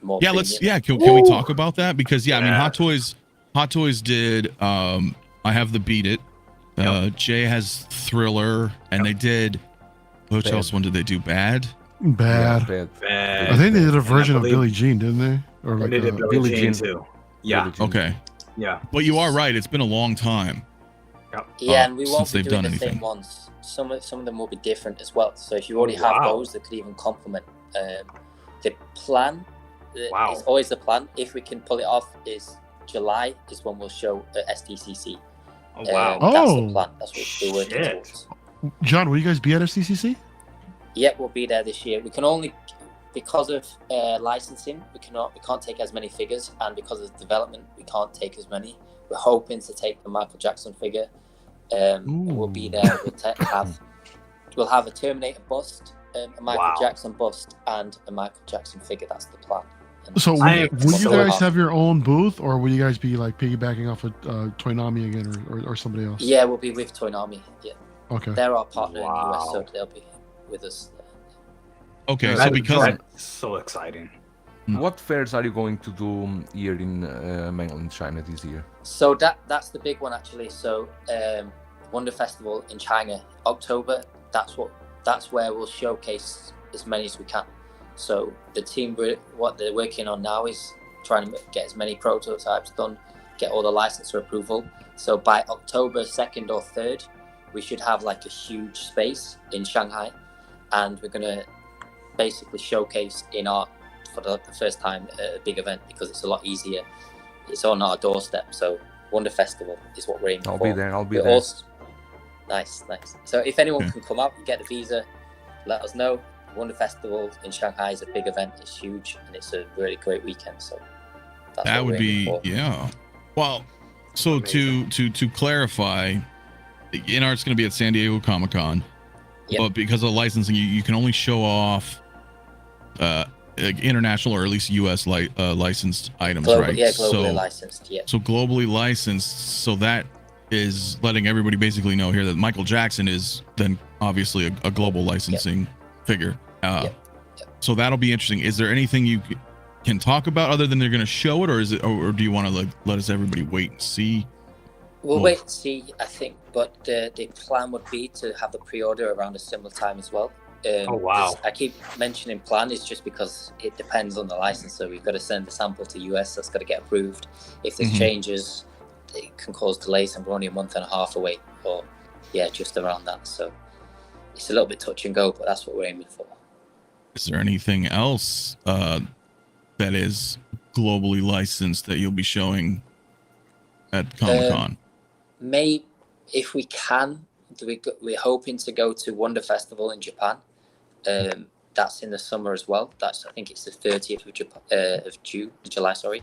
more premium. Can we talk about that? Because I mean, Hot Toys did I have the Beat It, Jay has Thriller, and they did, which else one did they do? Bad. I think they did a version of Billie Jean, didn't they? Or like they did Billie Jean too. Yeah. Okay. Yeah. But you are right, it's been a long time. Yeah, and we won't since be they've doing done the anything. same ones. Some of them will be different as well. So if you already have those, that could even complement. The plan is always the plan. If we can pull it off, is July is when we'll show at STCC. Oh wow! That's the plan. That's what we're working towards. John, will you guys be at STCC? Yeah, we'll be there this year. We can only, because of licensing, we can't take as many figures, and because of development, we can't take as many. We're hoping to take the Michael Jackson figure. We'll be there. We'll have a Terminator bust, a Michael Jackson bust, and a Michael Jackson figure. That's the plan. So will you guys have your own booth, or will you guys be like piggybacking off of Toynami again, or somebody else? Yeah, we'll be with Toynami. Yeah. Okay. They're our partner in the US, so they'll be with us. Okay, so because that's so exciting. What fairs are you going to do here in mainland China this year? So that's the big one actually. So Wonder Festival in China, October. That's where we'll showcase as many as we can. So the team, what they're working on now is trying to get as many prototypes done, get all the licensor approval. So by October 2nd or 3rd, we should have like a huge space in Shanghai, and we're gonna basically showcase InArt for the first time at a big event, because it's a lot easier. It's on our doorstep. So Wonder Festival is what we're aiming for. I'll be there. Nice. So if anyone can come up, get the visa, let us know. Wonder Festival in Shanghai is a big event. It's huge, and it's a really great weekend. So that would be Well, so amazing. to clarify, InArt's going to be at San Diego Comic-Con, but because of licensing, you can only show off international, or at least US licensed items, right? Yeah, globally licensed. Yeah. So globally licensed. So that is letting everybody basically know here that Michael Jackson is then obviously a global licensing figure. So that'll be interesting. Is there anything can talk about other than they're going to show it, or is it, or do you want to like let us everybody wait and see? We'll wait and see, I think, but the plan would be to have the pre-order around a similar time as well. Oh, wow. I keep mentioning plan is just because it depends on the license. So we've got to send the sample to US. That's got to get approved. If there's changes, it can cause delays, and we're only a month and a half away, or just around that. So it's a little bit touch and go, but that's what we're aiming for. Is there anything else that is globally licensed that you'll be showing at Comic-Con? Maybe if we can, we're hoping to go to Wonder Festival in Japan. That's in the summer as well. I think it's the 30th of July, sorry.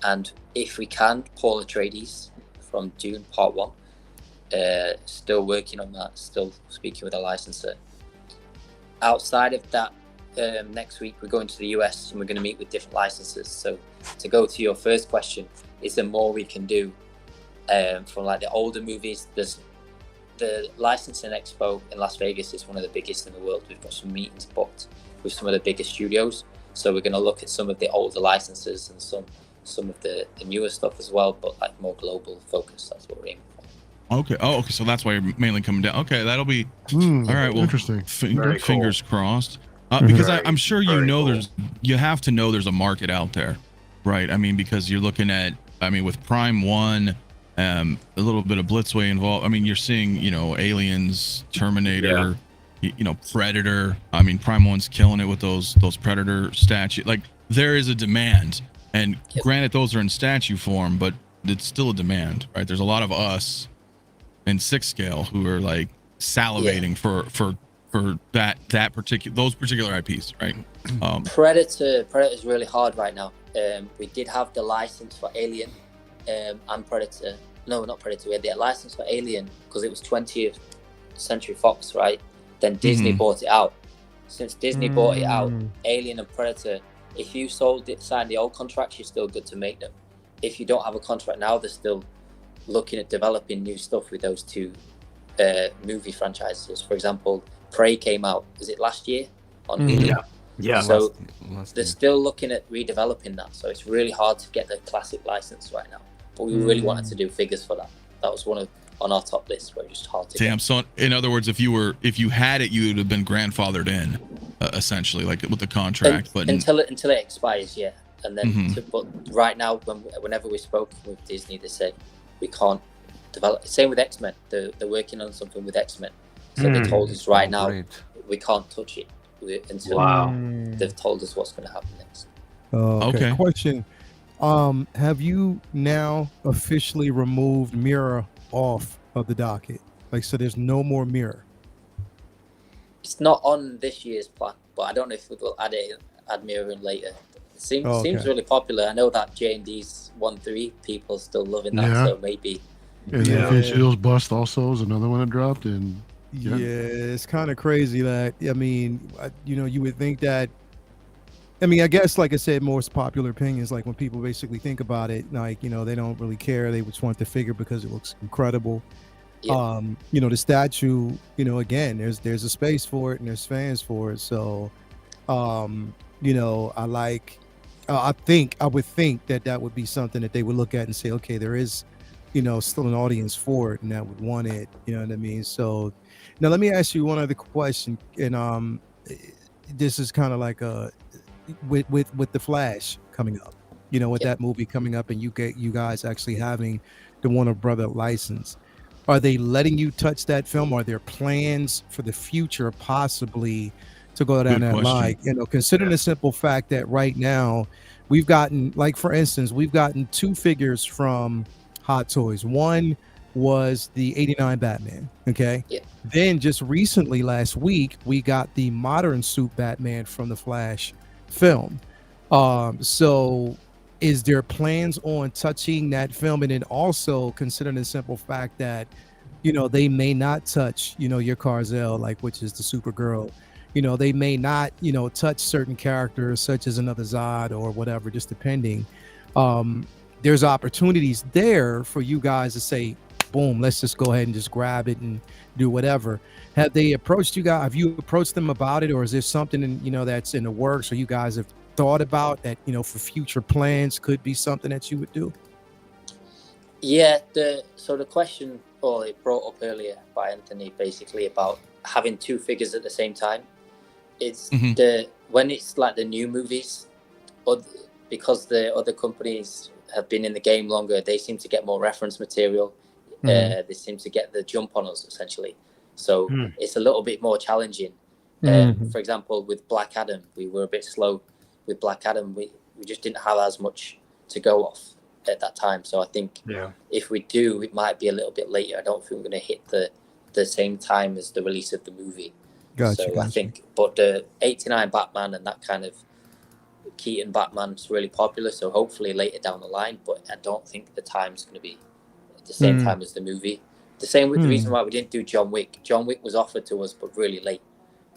And if we can, Paul Atreides from Dune Part 1. Still working on that, still speaking with a licensor. Outside of that, next week we're going to the US and we're going to meet with different licensors. So to go to your first question, is there more we can do from like the older movies? There's the licensing expo in Las Vegas is one of the biggest in the world. We've got some meetings booked with some of the biggest studios, so we're going to look at some of the older licenses and some of the newer stuff as well, but like more global focus. That's what we're aiming for. Okay. Oh, okay. So that's why you're mainly coming down. Okay, that'll be all right. Well, interesting. Fingers crossed. Because I'm sure you have to know there's a market out there, right? I mean, because you're looking at, with Prime 1, a little bit of Blitzway involved. I mean, you're seeing, Aliens, Terminator, Predator. I mean, Prime 1's killing it with those Predator statue. Like, there is a demand, and granted, those are in statue form, but it's still a demand, right? There's a lot of us in 6 scale who are like salivating for those particular IPs, right? Predator is really hard right now. We did have the license for Alien and Predator. No, not Predator. We had the license for Alien because it was 20th Century Fox, right? Then Disney bought it out. Since Disney bought it out, Alien and Predator, if you signed the old contracts, you're still good to make them. If you don't have a contract now, they're still looking at developing new stuff with those two movie franchises. For example, Prey came out, was it last year on Hulu? Yeah. So they're still looking at redeveloping that. So it's really hard to get the classic license right now. But we really wanted to do figures for that. That was on our top list, but just hard to get. So in other words, if you had it, you would have been grandfathered in, essentially, like with the contract. But until it expires, yeah. And then, but right now, whenever we spoke with Disney, they said we can't develop. Same with X-Men. They're working on something with X-Men. So they told us right now we can't touch it until they've told us what's going to happen next. Okay. Question: have you now officially removed Mirror off of the docket? Like, so there's no more Mirror. It's not on this year's plan, but I don't know if we'll add Mirror in later. It seems really popular. I know that J&D's 1-3 people are still loving that, so maybe. And then Shields Bust also is another one that dropped, and it's kind of crazy that you would think that. I mean, I guess, like I said, most popular opinions, like when people basically think about it, like, they don't really care. They just want the figure because it looks incredible. Yeah. The statue, again, there's a space for it and there's fans for it. So, I would think that would be something that they would look at and say, okay, there is, still an audience for it and that would want it. You know what I mean? So now let me ask you one other question. And this is kind of like with the Flash coming up, with that movie coming up, and you guys actually having the Warner Brother license, are they letting you touch that film? Are there plans for the future possibly to go down that line? Considering the simple fact that right now we've gotten, like, for instance, we've gotten 2 figures from Hot Toys. One was the '89 Batman. Okay. Yeah. Then just recently, last week, we got the modern suit Batman from the Flash film. So is there plans on touching that film? And then also considering the simple fact that they may not touch your Car-El, like, which is the Supergirl, they may not touch certain characters such as another Zod or whatever, just depending. There's opportunities there for you guys to say, boom, let's just go ahead and just grab it and do whatever. Have they approached you guys? Have you approached them about it, or is there something that's in the works, or you guys have thought about that, for future plans could be something that you would do? Yeah, the question, it brought up earlier by Anthony, basically about having two figures at the same time. It's when it's like the new movies, because the other companies have been in the game longer, they seem to get more reference material. They seem to get the jump on us, essentially. So it's a little bit more challenging. For example, with Black Adam, we were a bit slow. With Black Adam, we just didn't have as much to go off at that time. So I think if we do, it might be a little bit later. I don't think we're going to hit the same time as the release of the movie. I think, but the 89 Batman and that kind of Keaton Batman is really popular. So hopefully later down the line, but I don't think the time's going to be at the same time as the movie. The same with the reason why we didn't do John Wick. John Wick was offered to us, but really late.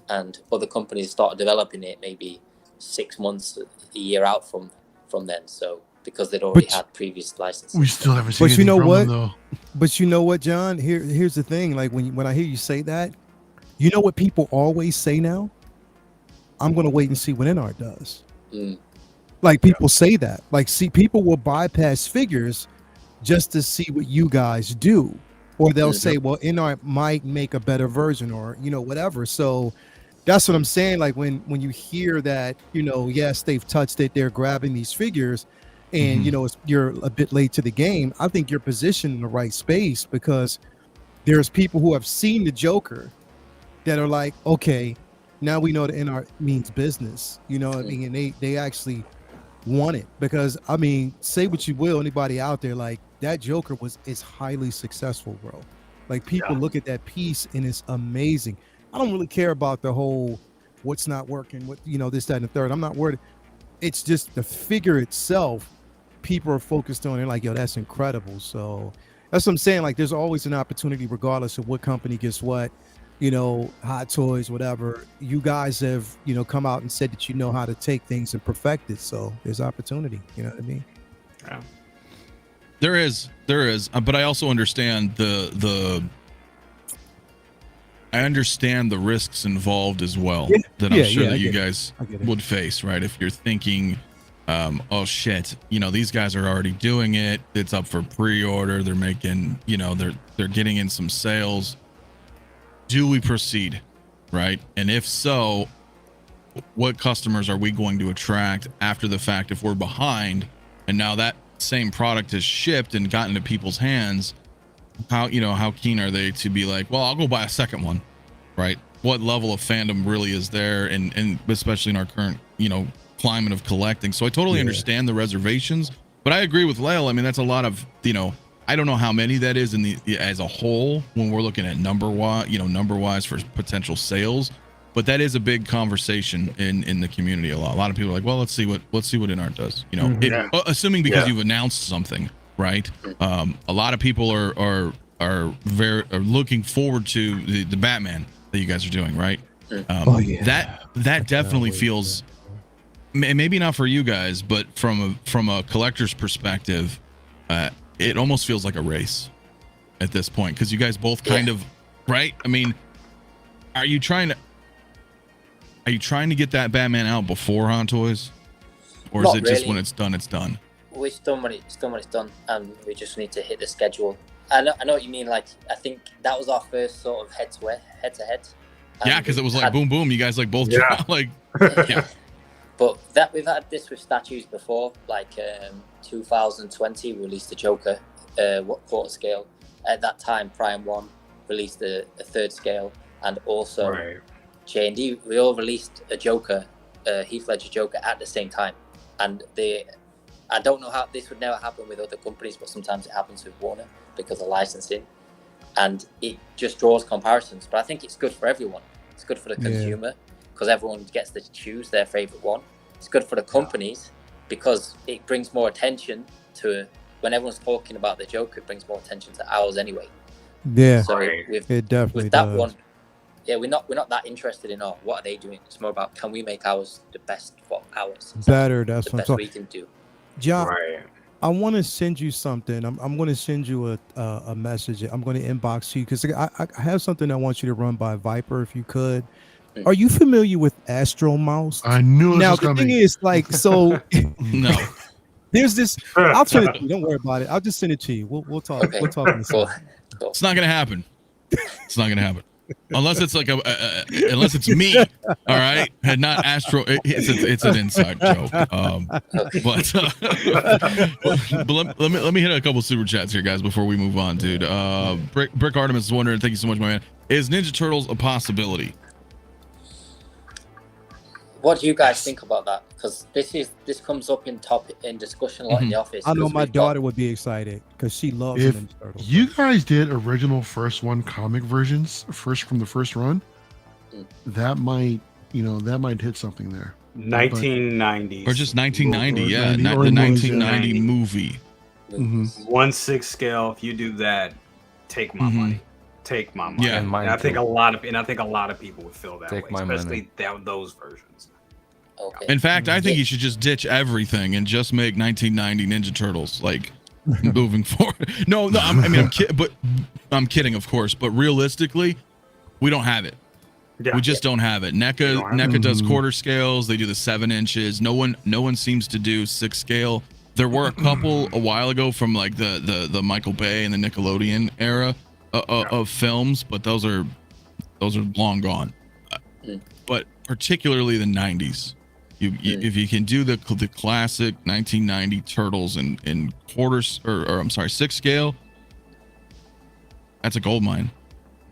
And other companies started developing it maybe 6 months, a year out from then. So because they'd already had previous licenses. We still haven't seen But you know anything what? from them, though. But you know what, John? Here's the thing. Like when I hear you say that, you know what people always say now? I'm gonna wait and see what InArt does. Like people say that. Like, see, people will bypass figures just to see what you guys do, or they'll say, well, InArt might make a better version, or whatever. So that's what I'm saying. Like when you hear that, yes, they've touched it, they're grabbing these figures, and you're a bit late to the game. I think you're positioned in the right space, because there's people who have seen the Joker that are like, okay, now we know the InArt means business. You know what I mean? And they actually want it, because I mean, say what you will, anybody out there, like that Joker is highly successful, bro. Like people look at that piece and it's amazing. I don't really care about the whole what's not working, what this, that, and the third. I'm not worried. It's just the figure itself. People are focused on it, like, yo, that's incredible. So that's what I'm saying. Like, there's always an opportunity, regardless of what company gets what. Hot Toys, whatever. You guys have, come out and said that you know how to take things and perfect it. So there's opportunity. You know what I mean? Yeah. There is, but I also understand I understand the risks involved as well. That I'm sure that you guys would face, right? If you're thinking, oh shit, these guys are already doing it. It's up for pre-order. They're making, they're getting in some sales. Do we proceed, right? And if so, what customers are we going to attract after the fact if we're behind and now that same product is shipped and gotten to people's hands? How keen are they to be like, well, I'll go buy a second one, right? What level of fandom really is there, and especially in our current climate of collecting. So I totally understand the reservations, but I agree with Lael. I mean, that's a lot of I don't know how many that is as a whole when we're looking at number wise for potential sales, but that is a big conversation in the community. A lot of people are like, well, let's see what InArt does, assuming because you've announced something, right? A lot of people are looking forward to the Batman that you guys are doing, right? That definitely feels, maybe not for you guys, but from a collector's perspective, it almost feels like a race at this point, because you guys both kind of, right? I mean, are you trying to get that Batman out before Hot Toys, or is it just when it's done, it's done? It's done when it's done, and we just need to hit the schedule. I know what you mean. Like, I think that was our first sort of head to head. Yeah, because it was like boom, boom. You guys like both like But we've had this with statues before, like 2020 released the Joker, quarter scale. At that time, Prime 1 released a third scale, and also J&D, we all released a Joker, Heath Ledger Joker at the same time. And I don't know how this would never happen with other companies, but sometimes it happens with Warner because of licensing, and it just draws comparisons. But I think it's good for everyone. It's good for the consumer, because everyone gets to choose their favorite one. It's good for the companies because it brings more attention to, when everyone's talking about the Joker, it brings more attention to ours anyway. Yeah, so it definitely with that does. one, we're not that interested in what are they doing. It's more about, can we make ours the best for ours? Better. That's the what best we can do. John, I want to send you something. I'm going to send you a message. I'm going to inbox you because I have something I want you to run by Viper, if you could. Are you familiar with Astro Mouse? I knew this Now was the coming. thing is, like, so No. there's this. I'll send it to you. Don't worry about it. I'll just send it to you. We'll talk. Okay. We'll talk in a Cool. second. Cool. It's not gonna happen. It's not gonna happen. Unless it's like unless it's me, all right, and not Astro. It's an inside joke. But let me hit a couple super chats here, guys, before we move on, dude. Brick Artemis is wondering, thank you so much, my man. Is Ninja Turtles a possibility? What do you guys think about that? Because this comes up in discussion a lot in the office. I know 'cause my we've got- daughter would be excited because she loves If Ninja Turtles. you guys did original first one comic versions from the first run, that might hit something there. 1990s Or just 1990? Or Yeah, 90 the or movies, 1990 yeah. movie. Mhm. 1/6 scale. If you do that, take my money. Take my money. Yeah. and I think a lot of people would feel that Take way, my money. especially those versions. Okay. In fact, I think you should just ditch everything and just make 1990 Ninja Turtles, like, moving forward. No, I'm kidding, of course. But realistically, we don't have it. Yeah. We just don't have it. don't have NECA does Mhm. quarter scales. They do the 7 inches. No one seems to do 6 scale. There were a couple a while ago from like the Michael Bay and the Nickelodeon era of films, but those are long gone. But particularly the 90s. If you can do the classic 1990 Turtles in quarters or I'm sorry 6 scale, that's a gold mine.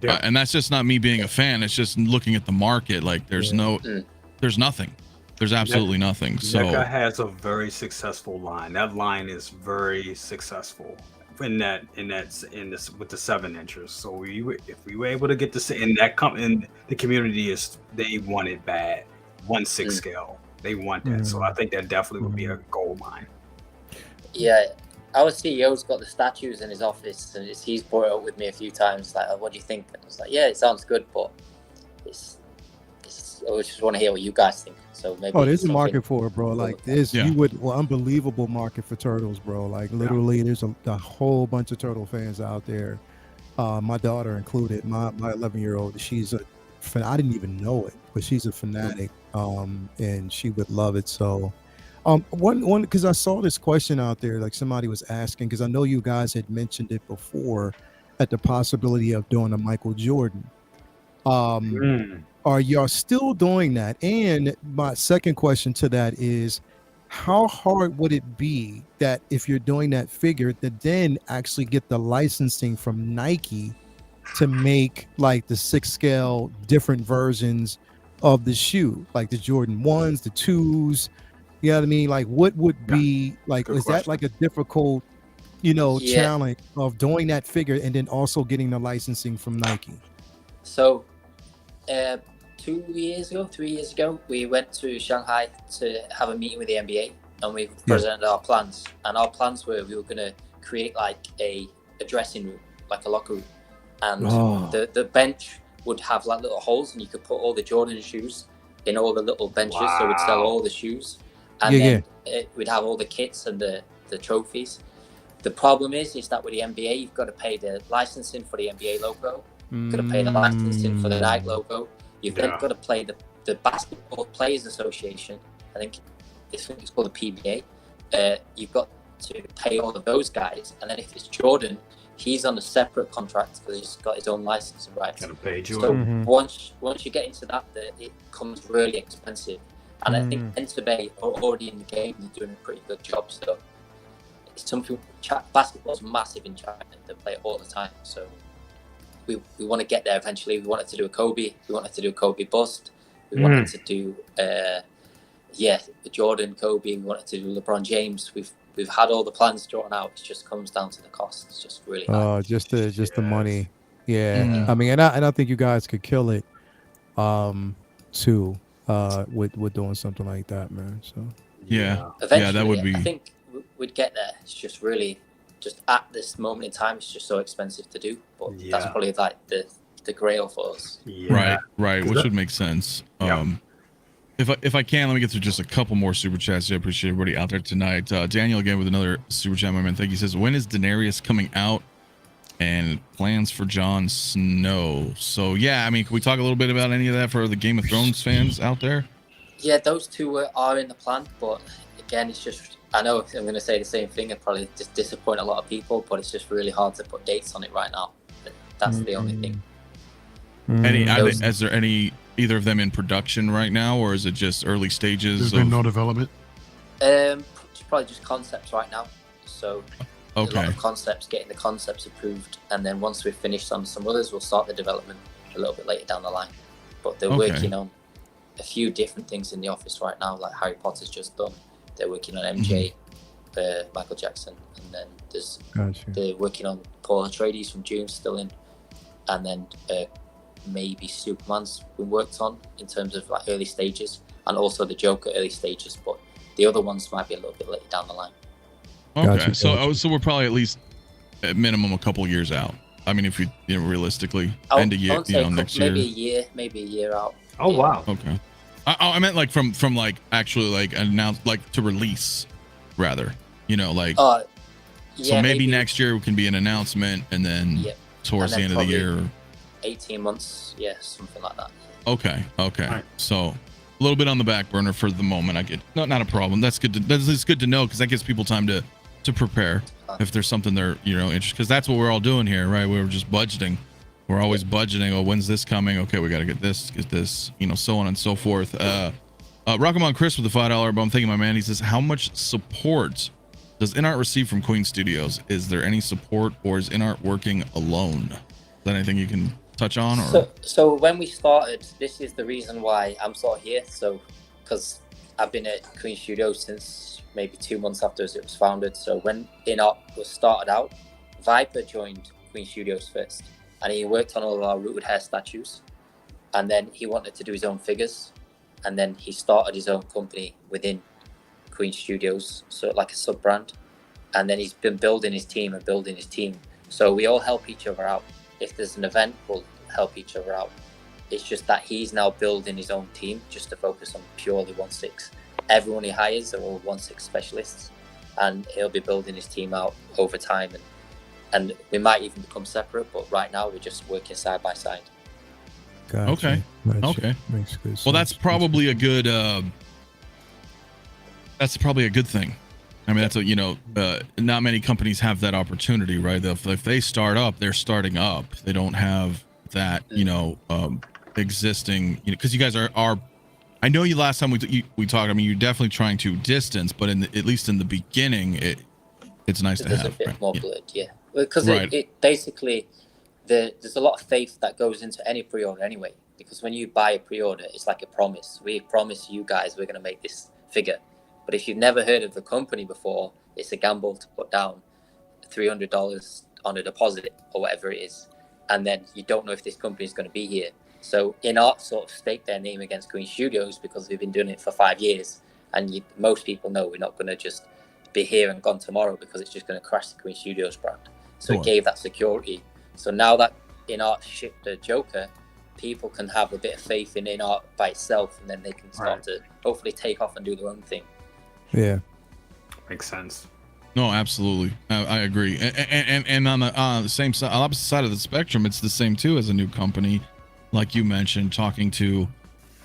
Yeah. And that's just not me being a fan. It's just looking at the market. Like there's nothing. There's absolutely nothing. So NECA has a very successful line. That line is very successful in this with the 7 inches. So if we were able to get this in the community they want it bad. 1/6 scale. They want that. So I think that definitely would be a gold mine. Yeah, our CEO's got the statues in his office, and he's brought it up with me a few times. Like, what do you think? And I was like, yeah, it sounds good, but I just want to hear what you guys think. So maybe. Oh, there's a something- market for it, bro. Like this, Yeah. unbelievable market for turtles, bro. Like literally, there's a whole bunch of turtle fans out there. My daughter included. My 11-year-old, she's I didn't even know it, but she's a fanatic. And she would love it. So, one because I saw this question out there, like somebody was asking, because I know you guys had mentioned it before, at the possibility of doing a Michael Jordan. Are y'all still doing that? And my second question to that is, how hard would it be that if you're doing that figure, to then actually get the licensing from Nike to make like the 6 scale different versions of the shoe, like the Jordan 1s, the 2s? You know what I mean? Like, what would be like? Good Is that like a difficult, Yeah. challenge of doing that figure and then also getting the licensing from Nike? So, 3 years ago, we went to Shanghai to have a meeting with the NBA, and we presented our plans. And our plans were we were going to create like a dressing room, like a locker room, and the bench would have like little holes, and you could put all the Jordan shoes in all the little benches. So we'd sell all the shoes, and then we'd have all the kits and the trophies. The problem is that with the NBA, you've got to pay the licensing for the NBA logo. You've got to pay the licensing for the Nike logo. You've then got to play the Basketball Players Association. I think it's called the PBA. You've got to pay all of those guys, and then if it's Jordan, he's on a separate contract because he's got his own licensing rights. Gotta pay So Jordan. once you get into that, it becomes really expensive. And I think _Bay are already in the game. They're doing a pretty good job. So it's something. Basketball's massive in China. They play it all the time. So we want to get there eventually. We wanted to do a Kobe. We wanted to do a Kobe bust. We wanted to do Jordan, Kobe. We wanted to do LeBron James. We've had all the plans drawn out. It just comes down to the cost. It's just really high. Just the money. Yeah. Mhm. I mean, and I think you guys could kill it too with doing something like that, man. So yeah, Eventually, that would be. I think we'd get there. It's just really, just at this moment in time, it's just so expensive to do. But that's probably like the grail for us. Right, which would make sense. If I can, let me get through just a couple more super chats. I appreciate everybody out there tonight. Daniel again with another super chat, my man. Thank you. He says, when is Daenerys coming out? and plans for Jon Snow. So yeah, I mean, can we talk a little bit about any of that for the Game of Thrones fans out there? Yeah, those two are in the plan, but again, it's just, I know I'm going to say the same thing and probably just disappoint a lot of people, but it's just really hard to put dates on it right now. That's the only thing. Is there any either of them in production right now, or is it just early stages? There's been no development. It's probably just concepts right now. So a lot Okay. of concepts, getting the concepts approved, and then once we've finished on some others, we'll start the development a little bit later down the line. But they're Okay. working on a few different things in the office right now, like Harry Potter's just done. They're working on MJ, Michael Jackson, and then they're working on Paul Atreides from Dune still in, and then maybe Superman's been worked on in terms of like early stages, and also the Joker early stages, but the other ones might be a little bit later down the line. Okay, so we're probably at least at minimum a couple years out. I mean, if you know, realistically, end of year, next year, maybe a year out. Oh wow. Okay. I meant like from like actually like announced, like to release rather, like Yeah, so maybe next year can be an announcement, and then towards And the then end of the year 18 months, something like that. Okay. Right. So a little bit on the back burner for the moment. I get not a problem. That's good. That's good to know, because that gives people time to prepare if there's something they're interested, because that's what we're all doing here, right? We're just budgeting. We're always budgeting. Oh, when's this coming? Okay, we got to get this, so on and so forth. Rockamon Chris with the $5, but I'm thinking, my man, he says, how much support does InArt receive from Queen Studios? Is there any support, or is InArt working alone? Is that anything you can touch on? Or so when we started, this is the reason why I'm sort of here. So because I've been at Queen Studios since maybe 2 months after it was founded. So when InArt was started out, Viper joined Queen Studios first, and he worked on all of our rooted hair statues, and then he wanted to do his own figures, and then he started his own company within Queen Studios, so like a sub brand, and then he's been building his team. So we all help each other out. If there's an event, we'll help each other out. It's just that he's now building his own team just to focus on purely 1/6. Everyone he hires are all 1/6 specialists, and he'll be building his team out over time, and we might even become separate, but right now we're just working side by side. Gotcha. Okay. Gotcha. Okay. Makes good sense. Well, that's probably a good. That's probably a good thing. I mean, that's not many companies have that opportunity, right? If they start up, they're starting up. They don't have that, existing, because you guys are. I know you last time we talked. I mean, you're definitely trying to distance, but at least in the beginning, it's nice to There's have. a bit Right? more blood, because Right. it basically there's a lot of faith that goes into any pre-order anyway. Because when you buy a pre-order, it's like a promise. We promise you guys we're going to make this figure. But if you've never heard of the company before, it's a gamble to put down $300 on a deposit or whatever it is, and then you don't know if this company is going to be here. So InArt sort of staked their name against Queen Studios because we've been doing it for 5 years, and most people know we're not going to just be here and gone tomorrow, because it's just going to crash the Queen Studios brand. So Sure. it gave that security. So now that InArt shipped the Joker, people can have a bit of faith in InArt by itself, and then they can start to hopefully take off and do their own thing. Yeah. Makes sense. No, absolutely. I agree. And on the same side, opposite side of the spectrum, it's the same too as a new company, like you mentioned, talking to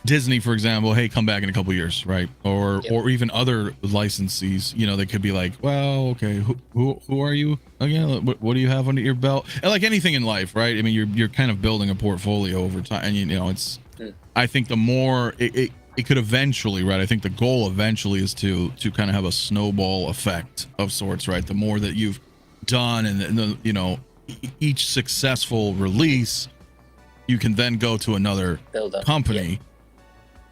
Disney, for example. Hey, come back in a couple years, right? Or even other licensees. They could be like, well, okay, who are you again? What do you have under your belt? And like anything in life, right? I mean, you're kind of building a portfolio over time, and it's. I think the more it could eventually, right? I think the goal eventually is to kind of have a snowball effect of sorts, right? The more that you've done, and each successful release, you can then go to another company,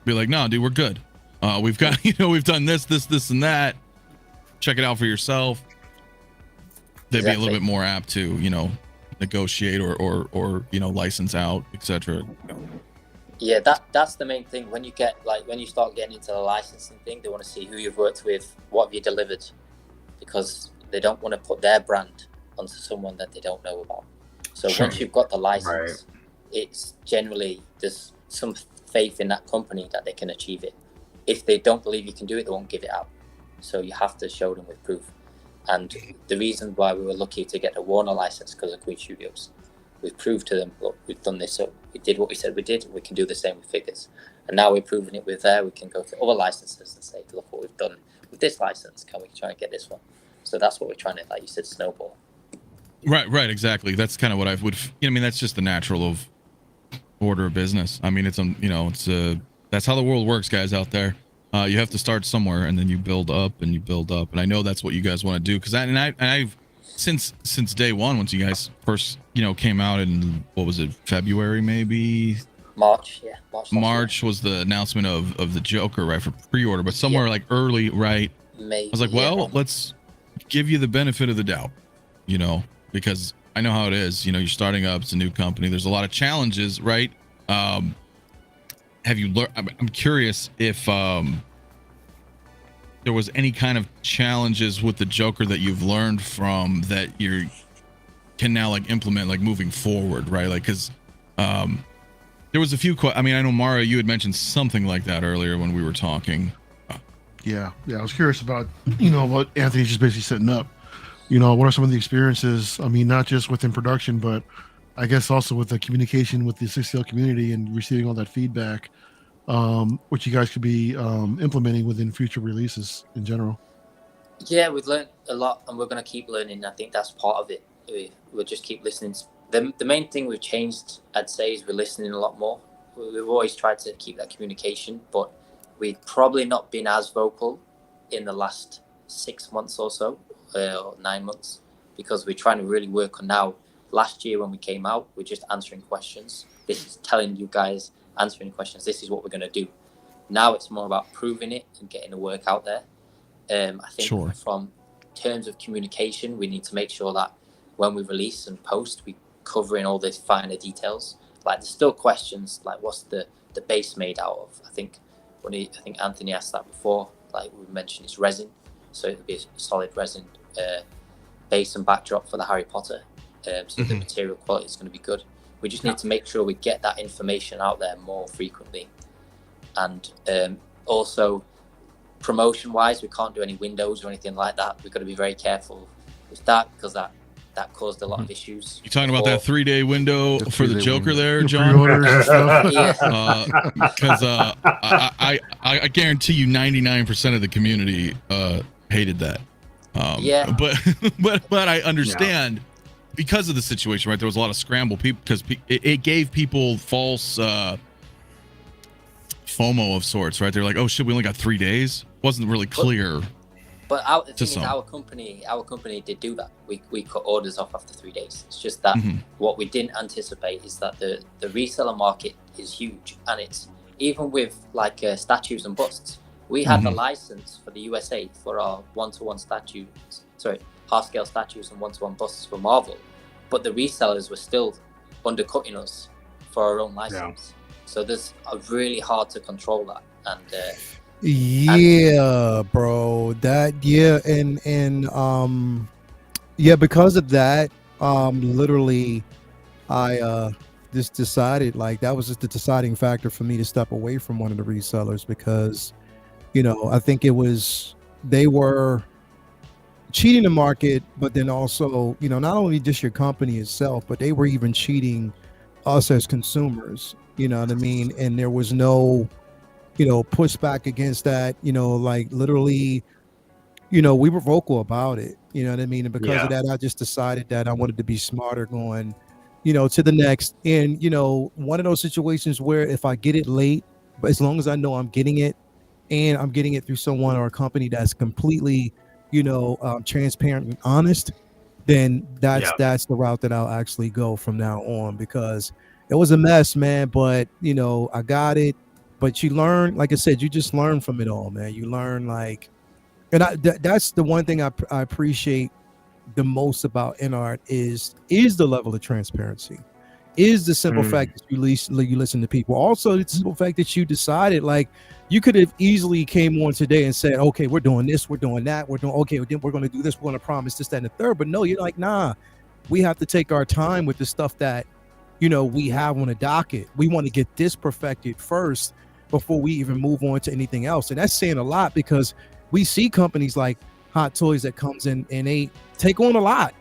be like, no, dude, we're good. We've got, we've done this, and that. Check it out for yourself. They'd be a little bit more apt to, negotiate or license out, etc. Yeah, that's the main thing. When you start getting into the licensing thing, they want to see who you've worked with, what have you delivered, because they don't want to put their brand onto someone that they don't know about. So once you've got the license, it's generally there's some faith in that company that they can achieve it. If they don't believe you can do it, they won't give it out. So you have to show them with proof. And the reason why we were lucky to get the Warner license because of Queen Studios, we've proved to them, look, we've done this, so we did what we said we did, we can do the same with figures. And now we're proving it with there, we can go to other licenses and say, look what we've done with this license, can we try and get this one? So that's what we're trying to, like you said, snowball. Right, exactly. That's kind of what I would, I mean, that's just the natural of order of business. I mean, it's, that's how the world works, guys out there. You have to start somewhere and then you build up and you build up. And I know that's what you guys want to do. Cause I've since day one, once you guys first, came out in, what was it? February, maybe March. Yeah. March was the announcement of the Joker, right? For pre-order, but somewhere like early, right? Maybe, I was like, well, let's give you the benefit of the doubt, because I know how it is. You're starting up, it's a new company. There's a lot of challenges, right? Have you learned? I'm curious if there was any kind of challenges with the Joker that you've learned from that you can now like implement, like moving forward, right? Like, because there was a few. I mean, I know Mara, you had mentioned something like that earlier when we were talking. Yeah. I was curious about what Anthony's just basically setting up. What are some of the experiences? I mean, not just within production, but I guess also with the communication with the 6CL community and receiving all that feedback, which you guys could be implementing within future releases in general. Yeah, we've learned a lot and we're going to keep learning. I think that's part of it. We'll just keep listening. The main thing we've changed, I'd say, is we're listening a lot more. We've always tried to keep that communication, but we've probably not been as vocal in the last 6 months or so, or 9 months, because we're trying to really work on now. Last year when we came out, we're just answering questions. This is telling you guys, answering questions, this is what we're going to do. Now it's more about proving it and getting the work out there. I think from terms of communication, we need to make sure that when we release and post, we covering all the finer details. Like there's still questions like what's the base made out of? I think Anthony asked that before. Like we mentioned, it's resin, so it would be a solid resin base and backdrop for the Harry Potter. So the material quality is going to be good. We just need to make sure we get that information out there more frequently. And also promotion-wise, we can't do any windows or anything like that. We've got to be very careful with that because that caused a lot of issues. You talking about that 3-day window for the Joker window. there, The John? pre-orders and stuff. Because I guarantee you 99% of the community hated that. But I understand because of the situation, right? There was a lot of scramble people because it gave people false FOMO of sorts, right? They're like, oh shit, we only got 3 days. Wasn't really clear. But the thing is, our company did do that. We cut orders off after 3 days. It's just that what we didn't anticipate is that the reseller market is huge, and it's even with like statues and busts. We had the license for the USA for our half-scale statues and one-to-one busts for Marvel, but the resellers were still undercutting us for our own license. So there's really hard to control that, and bro, because of that, literally, I just decided like that was just the deciding factor for me to step away from one of the resellers because, I think they were cheating the market, but then also, not only just your company itself, but they were even cheating us as consumers. You know what I mean? And there was no pushback against that, like literally, we were vocal about it, you know what I mean? And because of that, I just decided that I wanted to be smarter going, to the next. And, one of those situations where if I get it late, but as long as I know I'm getting it and I'm getting it through someone or a company that's completely, transparent and honest, then that's the route that I'll actually go from now on, because it was a mess, man. But, I got it. But you learn, like I said, you just learn from it all, man. You learn and that's the one thing I appreciate the most about InArt is the level of transparency, is the simple fact that you listen to people. Also, the simple fact that you decided, like, you could have easily came on today and said, okay, we're doing this, we're doing that, we're going to do this, we're going to promise this, that, and the third. But no, you're like, nah, we have to take our time with the stuff that, we have on the docket. We want to get this perfected first before we even move on to anything else. And that's saying a lot, because we see companies like Hot Toys that comes in and they take on a lot,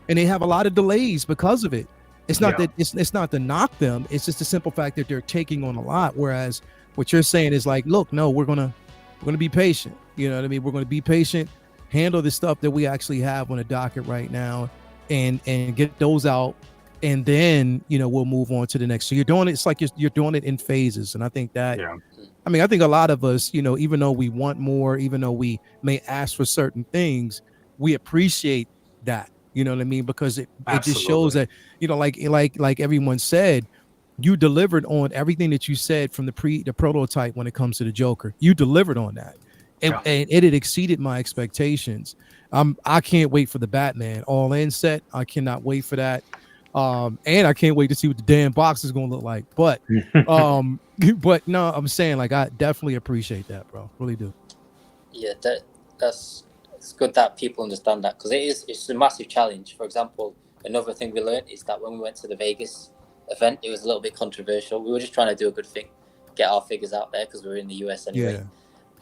and they have a lot of delays because of it. It's not that it's not to knock them. It's just the simple fact that they're taking on a lot. Whereas what you're saying is like, look, no, we're gonna be patient. You know what I mean? We're gonna be patient, handle the stuff that we actually have on the docket right now, and get those out, and then we'll move on to the next. So you're doing it. It's like you're doing it in phases, and I think that. Yeah. I mean, I think a lot of us, even though we want more, even though we may ask for certain things, we appreciate that. You know what I mean? Because it just shows that, like everyone said, you delivered on everything that you said from the prototype when it comes to the Joker. You delivered on that. And it had exceeded my expectations. I can't wait for the Batman all-in set. I cannot wait for that. And I can't wait to see what the damn box is going to look like. But but no, I'm saying, like, I definitely appreciate that, bro. Really do. Yeah, it's good that people understand that, because it's a massive challenge. For example, another thing we learned is that when we went to the Vegas event, it was a little bit controversial. We were just trying to do a good thing, get our figures out there, because we were in the US anyway. Yeah.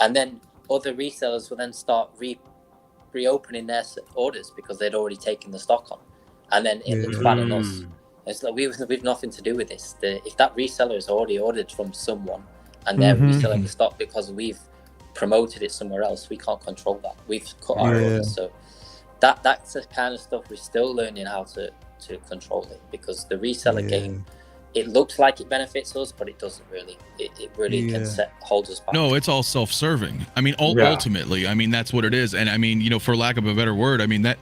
And then other resellers will then start reopening their orders because they'd already taken the stock on, and then it looks bad on us. It's like we've nothing to do with this. If that reseller has already ordered from someone and they're reselling the stock because we've promoted it somewhere else, we can't control that. We've cut our orders. So that's the kind of stuff we're still learning how to control it, because the reseller game, it looks like it benefits us, but it doesn't really. It really can hold us back. No, it's all self-serving. I mean, ultimately, I mean, that's what it is. And I mean, for lack of a better word, I mean, that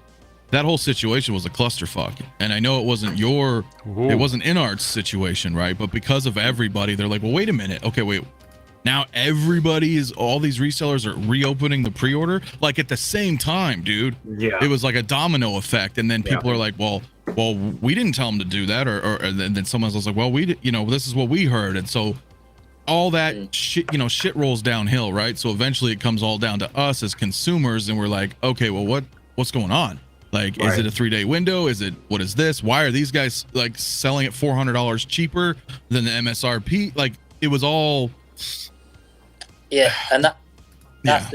whole situation was a clusterfuck. And I know it wasn't it wasn't InArt's situation, right? But because of everybody, they're like, well, wait a minute. Okay, wait. Now all these resellers are reopening the pre-order, like at the same time, dude. Yeah. It was like a domino effect. And then people are like, well, we didn't tell them to do that. And then someone else was like, well, this is what we heard. And so all that shit rolls downhill, right? So eventually it comes all down to us as consumers. And we're like, okay, well, what's going on? Like, is it a 3-day window? What is this? Why are these guys like selling it $400 cheaper than the MSRP? Like, it was all. Yeah, and that's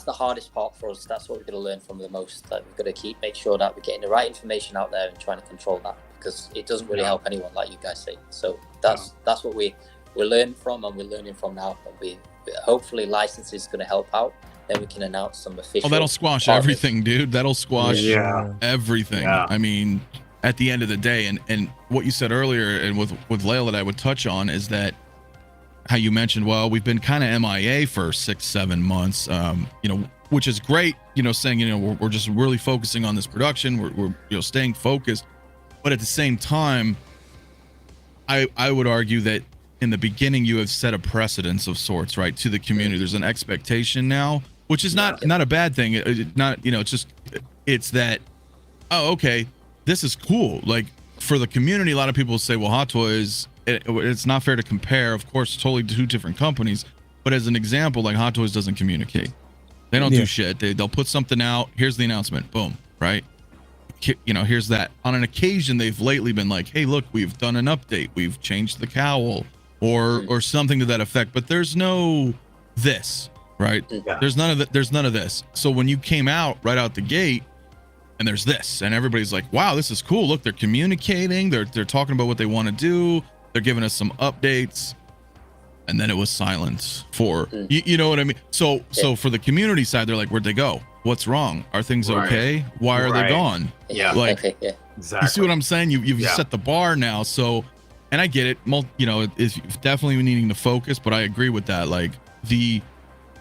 the hardest part for us. That's what we're going to learn from the most. Like, we've got to make sure that we're getting the right information out there and trying to control that, because it doesn't really help anyone, like you guys say. So that's what we're learning from, and we're learning from now. And we hopefully licensing is going to help out. Then we can announce some official. Oh, that'll squash everything, dude. That'll squash everything. Yeah. I mean, at the end of the day, and what you said earlier, and with Layla, that I would touch on, is that how you mentioned, well, we've been kind of MIA for 6-7 months, which is great, saying, we're just really focusing on this production. We're staying focused. But at the same time, I would argue that in the beginning, you have set a precedence of sorts, right, to the community. There's an expectation now, which is not a bad thing. It's that, oh, okay, this is cool. Like, for the community, a lot of people say, well, Hot Toys, it's not fair to compare. Of course, totally two different companies. But as an example, like, Hot Toys doesn't communicate. They don't do shit. They'll put something out. Here's the announcement. Boom. Right. Here's that. On an occasion, they've lately been like, hey, look, we've done an update. We've changed the cowl or something to that effect. But there's no this, right? Yeah. There's none of this. So when you came out right out the gate, and there's this, and everybody's like, wow, this is cool. Look, they're communicating. They're talking about what they want to do. They're giving us some updates. And then it was silence for, you know what I mean? So for the community side, they're like, where'd they go? What's wrong? Are things okay? Why are they gone? Yeah. Like, exactly. You see what I'm saying? You've set the bar now. So, and I get it. It's definitely needing to focus, but I agree with that. Like,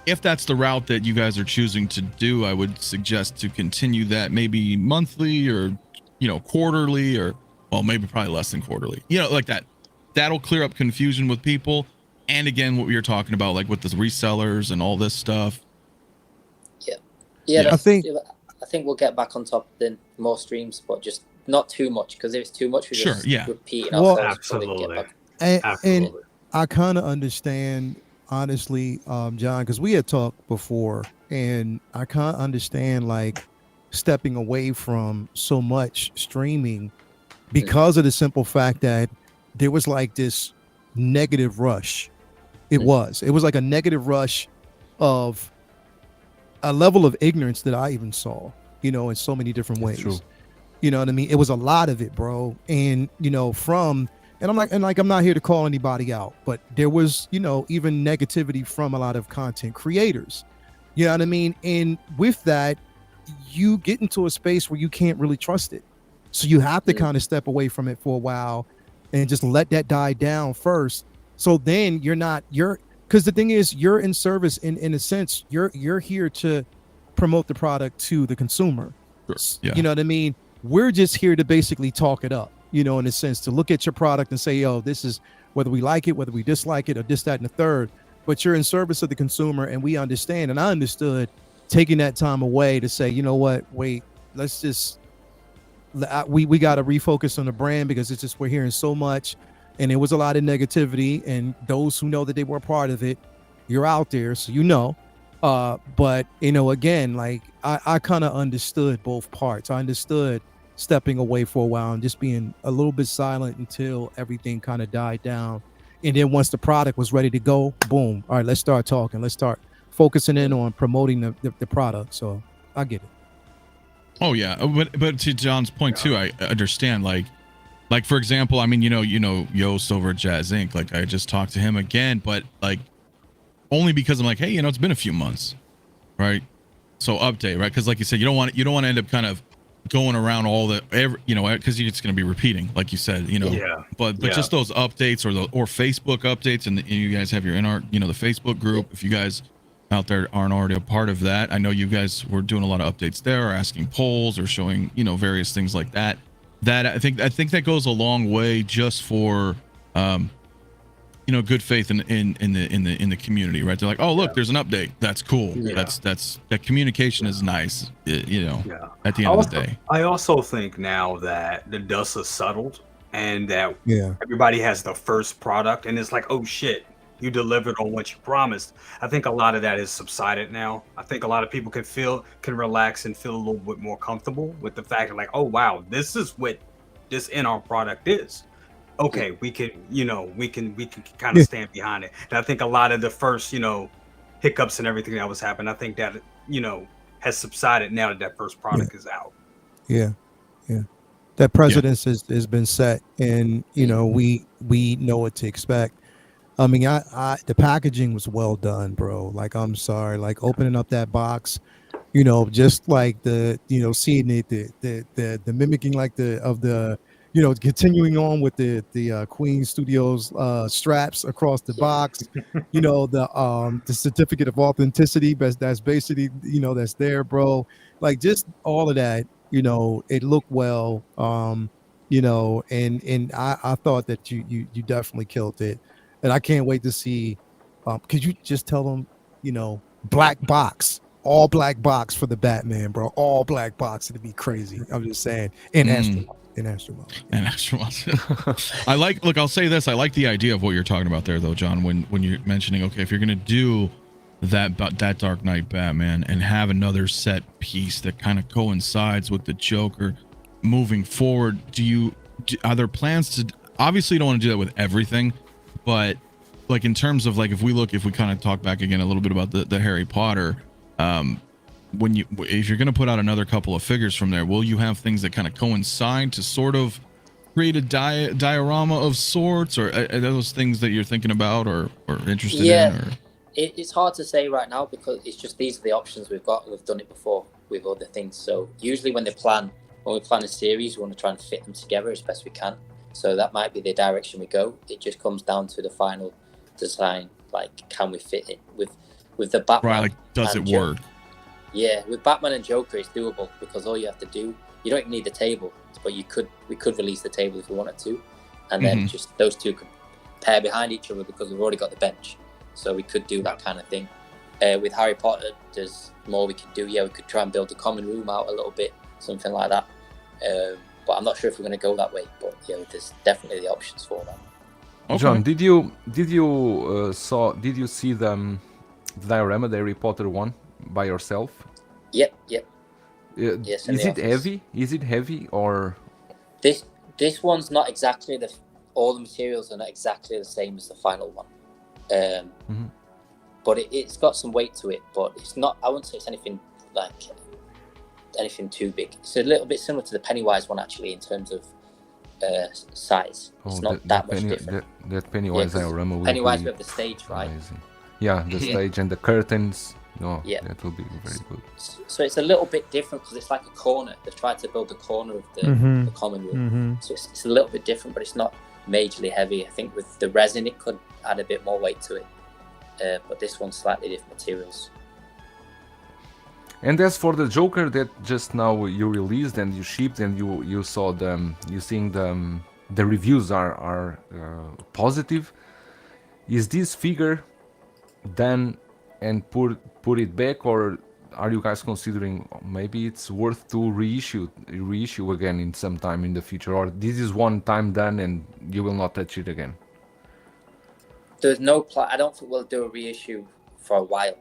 if that's the route that you guys are choosing to do, I would suggest to continue that maybe monthly or, quarterly, or, well, maybe probably less than quarterly, like that. That'll clear up confusion with people. And again, what we were talking about, like with the resellers and all this stuff. Yeah. I think we'll get back on top then, more streams, but just not too much, because if it's too much, we just repeating ourselves. Absolutely. And I kind of understand, honestly, John, because we had talked before, and I kind of understand, like, stepping away from so much streaming because of the simple fact that there was like this negative rush. It was like a negative rush of, a level of ignorance that I even saw, you know, in so many different ways. True. You know what I mean? It was a lot of it, bro. And you know, I'm not here to call anybody out, but there was, you know, even negativity from a lot of content creators. You know what I mean? And with that, you get into a space where you can't really trust it. So you have to kind of step away from it for a while and just let that die down first. So then because the thing is, you're in service in a sense, you're here to promote the product to the consumer. Sure. Yeah. You know what I mean? We're just here to basically talk it up, you know, in a sense, to look at your product and say, yo, this is whether we like it, whether we dislike it, or this, that, and the third. But you're in service of the consumer, and we understand. And I understood taking that time away to say, you know what, wait, let's just we got to refocus on the brand, because it's just we're hearing so much, and there was a lot of negativity, and those who know that they were a part of it, you're out there, so you know. But you know, again, like I kind of understood both parts. I understood stepping away for a while and just being a little bit silent until everything kind of died down, and then once the product was ready to go, boom, all right, let's start talking, let's start focusing in on promoting the product. So I get it. Oh yeah, but to John's point too, I understand. Like for example, I mean, you know, Yost over at Jazz Inc. Like I just talked to him again, but like only because I'm like, hey, you know, it's been a few months, right? So update, right? Because like you said, you don't want to end up kind of going around all you know, because it's going to be repeating, like you said, you know. Yeah. But just those updates or Facebook updates, and you guys have your InArt, you know, the Facebook group. If you guys out there aren't already a part of that, I know you guys were doing a lot of updates there, or asking polls, or showing, you know, various things like that. That I think that goes a long way just for you know, good faith in the community, right? They're like, oh look, there's an update. That's cool. Yeah. That communication is nice, you know. Yeah. At the end of the day, I also think now that the dust has settled, and that Yeah. everybody has the first product, and it's like, oh shit, you delivered on what you promised. I think a lot of that has subsided now. I think a lot of people can relax and feel a little bit more comfortable with the fact of like, oh wow, this is what this InArt product is. Okay, we can kind of stand behind it. And I think a lot of the first, you know, hiccups and everything that was happening, I think that, you know, has subsided now that first product is out. Yeah. That precedence has been set, and you know, we know what to expect. I mean, the packaging was well done, bro. Like, I'm sorry, like opening up that box, you know, just like seeing it, the mimicking like you know, continuing on with the Queen Studios straps across the box, you know, the certificate of authenticity, that's basically, you know, that's there, bro. Like, just all of that, you know, it looked well, you know, and I thought that you definitely killed it, and I can't wait to see. Could you just tell them, you know, black box, all black box for the Batman, bro, all black box? It'd be crazy. I'm just saying, in Astronaut. I'll say this. I like the idea of what you're talking about there, though, John, when you're mentioning, okay, if you're going to do that Dark Knight Batman and have another set piece that kind of coincides with the Joker moving forward, are there plans to, obviously you don't want to do that with everything, but like in terms of like, if we kind of talk back again a little bit about the Harry Potter, if you're going to put out another couple of figures from there, will you have things that kind of coincide to sort of create a diorama of sorts, or are those things that you're thinking about or interested in? Or? It's hard to say right now, because it's just, these are the options we've got. We've done it before with other things. So usually when we plan a series, we want to try and fit them together as best we can. So that might be the direction we go. It just comes down to the final design. Like, can we fit it with the Batman? Right, like, does it work? Yeah, with Batman and Joker, it's doable, because all you have to do, you don't even need the table, but we could release the table if we wanted to, and then just those two could pair behind each other, because we've already got the bench, so we could do that kind of thing. With Harry Potter, there's more we could do. Yeah, we could try and build the common room out a little bit, something like that. But I'm not sure if we're going to go that way. But yeah, there's definitely the options for that. Okay. John, did you see the diorama, the Harry Potter one, by yourself? Yep. Yes. Is it heavy? Is it heavy, or this one's not exactly all the materials are not exactly the same as the final one. but it's got some weight to it. But it's not. I wouldn't say it's anything too big. It's a little bit similar to the Pennywise one actually in terms of size. It's not that much different. That Pennywise, I remember. Pennywise, we have the stage, right? Amazing. Yeah, the stage and the curtains. No, that will be very good. So it's a little bit different because it's like a corner. They've tried to build a corner of the common room. So it's a little bit different, but it's not majorly heavy. I think with the resin, it could add a bit more weight to it. But this one's slightly different materials. And as for the Joker that just now you released and you shipped and you saw you seeing the reviews are positive. Is this figure done and put it back, or are you guys considering maybe it's worth to reissue again in some time in the future, or this is one time done and you will not touch it again? There's no plan. I don't think we'll do a reissue for a while.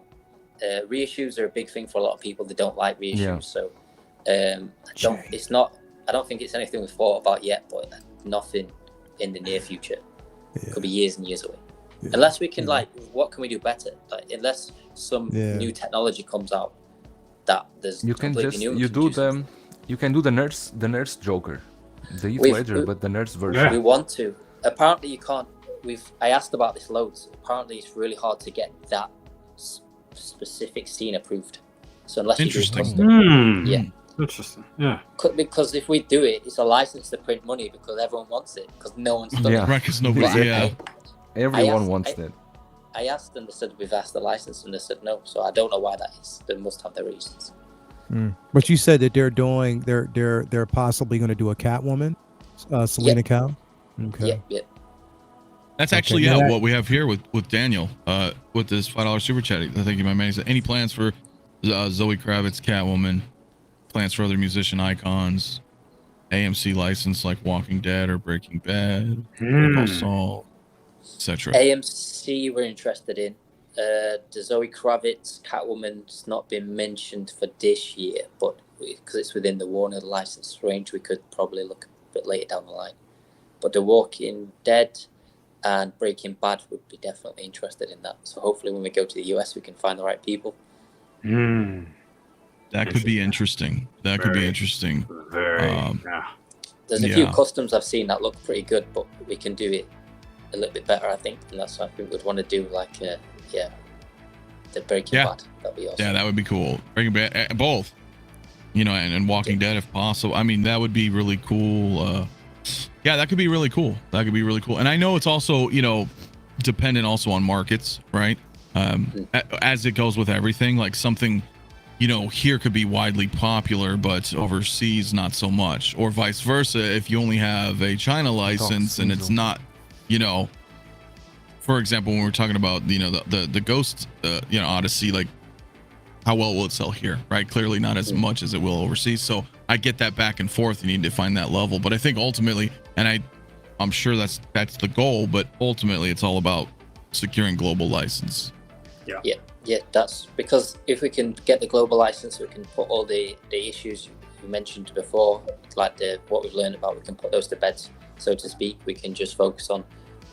Reissues are a big thing for a lot of people. They don't like reissues, so I don't think it's anything we've thought about yet, but nothing in the near future. Could be years and years away. Unless we can what can we do better? Unless some new technology comes out that there's you can just you can do the nurse Joker, the Heath Ledger, but the nurse version. We want to. Apparently you can't. I asked about this loads. Apparently it's really hard to get that specific scene approved. So unless you do a custom, interesting. Yeah. Because if we do it, it's a license to print money because everyone wants it because no one's done it. Right, because nobody. Everyone wants that. I asked them. They said we've asked the license, and they said no. So I don't know why that is. They must have their reasons. But you said that they're possibly going to do a Catwoman, Selena Kyle. Okay. Yeah. That's actually what we have here with Daniel with this $5 super chat. I think you might mention any plans for Zoe Kravitz Catwoman, plans for other musician icons, AMC license like Walking Dead or Breaking Bad, Saul, etc. AMC we're interested in. The Zoe Kravitz Catwoman's not been mentioned for this year, but because it's within the Warner license range, we could probably look a bit later down the line. But The Walking Dead and Breaking Bad would be definitely interested in that. So hopefully when we go to the US, we can find the right people. That could be interesting. Very, there's a few customs I've seen that look pretty good, but we can do it a little bit better, I think. And that's something we'd want to do, the Breaking Bad. That'd be awesome. Yeah, that would be cool. Breaking Bad, both. And Walking Dead if possible. I mean, that would be really cool. Yeah, that could be really cool. And I know it's also, dependent also on markets, right? As it goes with everything, like something, here could be widely popular, but overseas not so much, or vice versa. If you only have a China license and it's not, for example, when we're talking about, the Ghost, Odyssey, like how well will it sell here, right? Clearly not as much as it will overseas. So I get that back and forth. You need to find that level, but I think ultimately, and I'm sure that's the goal, but ultimately it's all about securing global license. Yeah, that's because if we can get the global license, we can put all the issues you mentioned before, like what we've learned about, we can put those to bed, so to speak. We can just focus on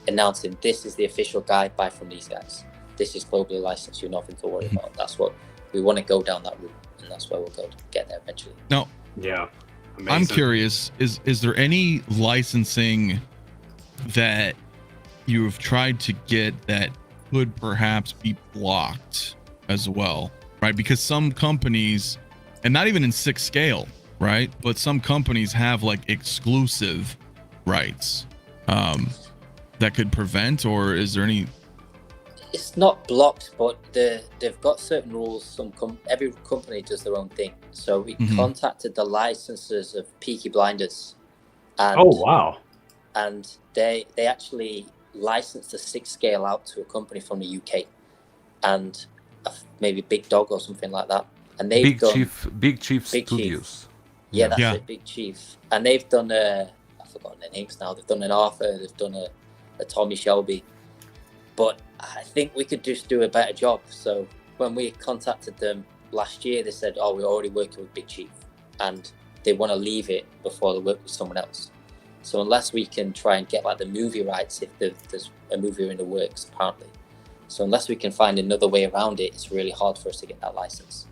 announcing this is the official guide, buy from these guys. This is globally licensed, you're nothing to worry about. That's what we want to go down that route, and that's where we'll go to get there eventually. No. Yeah. Amazing. I'm curious, is there any licensing that you've tried to get that could perhaps be blocked as well, right? Because some companies, and not even in 6 scale, right? But some companies have like exclusive rights that could prevent, or is there any? It's not blocked, but they've got certain rules. Every company does their own thing. So we contacted the licensors of Peaky Blinders. And, and they actually licensed the 6 scale out to a company from the UK, and maybe Big Dog or something like that. And they've Big Chief Studios. Yeah, that's it, Big Chief. And they've done I've forgotten their names now. They've done an Arthur. They've done a Tommy Shelby. But I think we could just do a better job. So when we contacted them last year, they said, we're already working with Big Chief, and they want to leave it before they work with someone else. So unless we can try and get like the movie rights, if there's a movie in the works, apparently, So unless we can find another way around it, it's really hard for us to get that license.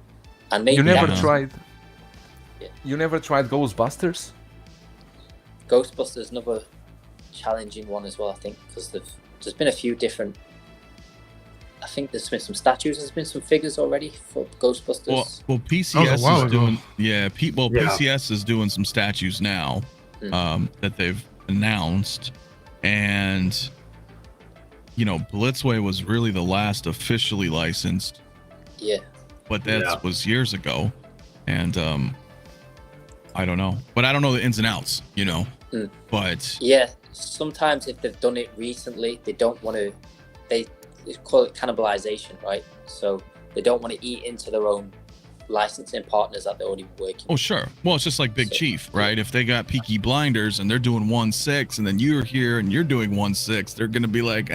And maybe You never Yeah. tried. Yeah. You never tried Ghostbusters? Ghostbusters, another challenging one as well, I think, because there's been a few different. I think there's been some statues. There's been some figures already for Ghostbusters. Well, That was a PCS while is ago. doing. Yeah, PCS is doing some statues now that they've announced, and Blitzway was really the last officially licensed, Yeah. but that was years ago, and I don't know, but I don't know the ins and outs, but Yeah. Sometimes if they've done it recently, they don't want to. They call it cannibalization, right? So they don't want to eat into their own licensing partners that they're already working oh with. sure, well it's just like Big So- Chief, right? If they got Peaky Blinders and they're doing 1/6, and then you're here and you're doing 1/6, they're gonna be like,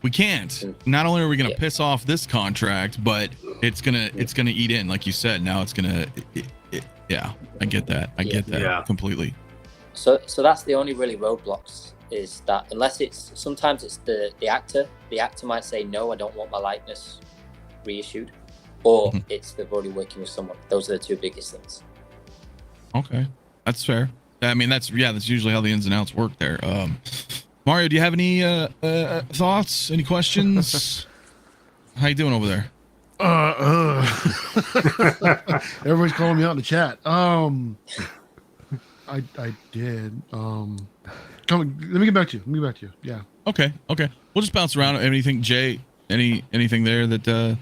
we can't. Not only are we gonna Yeah. piss off this contract, but it's gonna eat in, like you said. Now it's gonna, yeah, I get that. I get that Yeah. completely. So that's the only really roadblocks, is that unless sometimes it's the actor might say, no, I don't want my likeness reissued, or it's they're already working with someone. Those are the two biggest things. Okay, that's fair. I mean, that's usually how the ins and outs work there. Mario, do you have any thoughts? Any questions? How you doing over there? Everybody's calling me out in the chat. I did. Let me get back to you. Yeah. Okay. We'll just bounce around. Anything, Jay? Anything there that?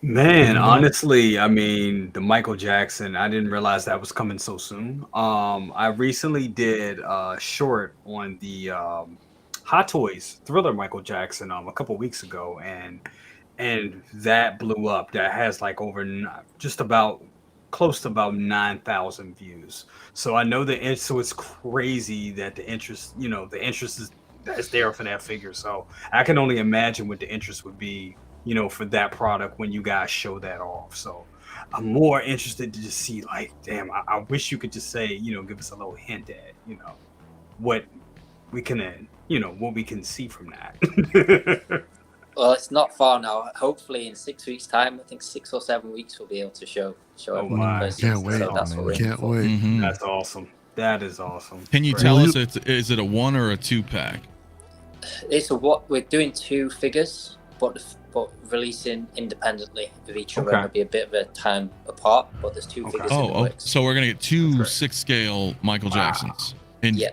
Man, honestly, I mean, the Michael Jackson, I didn't realize that was coming so soon. I recently did a short on the Hot Toys Thriller Michael Jackson a couple weeks ago, and that blew up. That has like close to about 9,000 views. So I know so it's crazy that the interest that's there for that figure. So I can only imagine what the interest would be, for that product when you guys show that off. So I'm more interested to just see, like, damn, I wish you could just say, give us a little hint at, what we can, what we can see from that. Well, it's not far now. Hopefully in 6 weeks' time, I think 6 or 7 weeks, we'll be able to show everyone my. in person. Can't wait. So that's what we're Can't aiming for. wait. Mhm. That's awesome. That is awesome. Can you Great. tell us, is it a 1 or a 2 pack? We're doing 2 figures, but releasing independently of each other. Okay. It'll be a bit of a time apart, but there's 2 figures in the Oh, works. so we're gonna get 2 Great. 6-scale Michael Wow. Jacksons. And Yeah.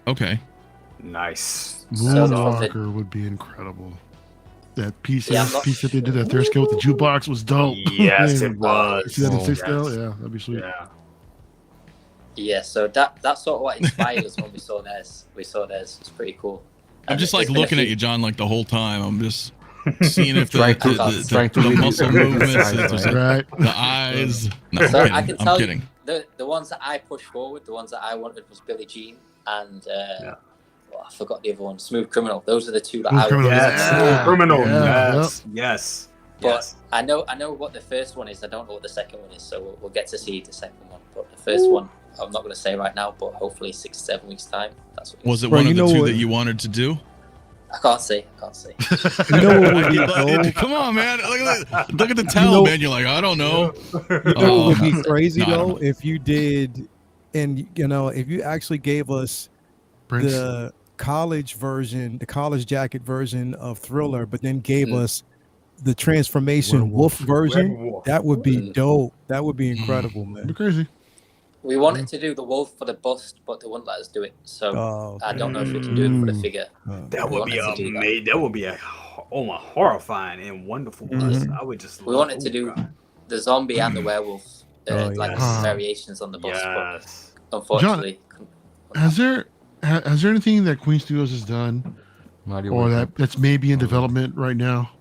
okay. Nice. So the- Moonwalker would be incredible. That piece Yeah, I'm not that they did at third scale with the jukebox was dope. Yes, Man, it was. you see that in Oh, 6th scale? yes. Yeah, that'd be sweet. Yeah. Yeah, so that's sort of what inspired us when we saw theirs. It's pretty cool. I'm And just there's like been a looking at few- you, John, like the whole time. I'm just seeing if Trying to- the read muscle the movements, signs, if there's Right. the eyes. No, So I I'm can kidding. tell I'm you, kidding. the ones that I pushed forward, the ones that I wanted was Billie Jean and I forgot the other one, Smooth Criminal. Those are the 2 that Smooth I Criminal, wanted. Yes. Yeah. Criminal. Yeah. Yes. Yes. But Yes. I know what the first one is. I don't know what the second one is, so we'll get to see the second one. But the first one, I'm not going to say right now, but hopefully 6 to 7 weeks time. That's what. Was it Bro, one you of the know 2 what- that you wanted to do? I can't say. You know what would be Like, dope? come on, man. Look at the towel, man. You're like, I don't know. You know what would be crazy No, I don't though, if you did, and if you actually gave us Prince. the college version, the college jacket version of Thriller, but then gave us the transformation wolf version, Werewolf. that would be Mm. dope. That would be incredible, That'd be man. crazy. We wanted to do the wolf for the bust, but they wouldn't let us do it. So Oh, I don't know if we can do it for the figure. That We would be wanted to do that. amazing. That would be a horrifying and wonderful. bust. I would just. We love- wanted to oh, do God. the zombie and the werewolf, Oh, like yes. variations on the bust. Yes. But unfortunately, Has there anything that Queen Studios has done Mario or Wake that's maybe in development right now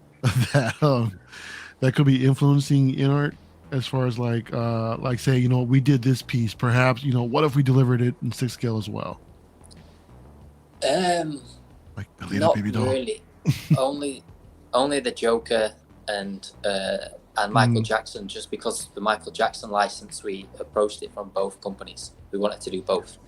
that could be influencing InArt as far as like say, we did this piece, perhaps, what if we delivered it in 6th scale as well? Like Alita not Baby Doll. really. only the Joker and Michael Jackson, just because the Michael Jackson license, we approached it from both companies. We wanted to do both.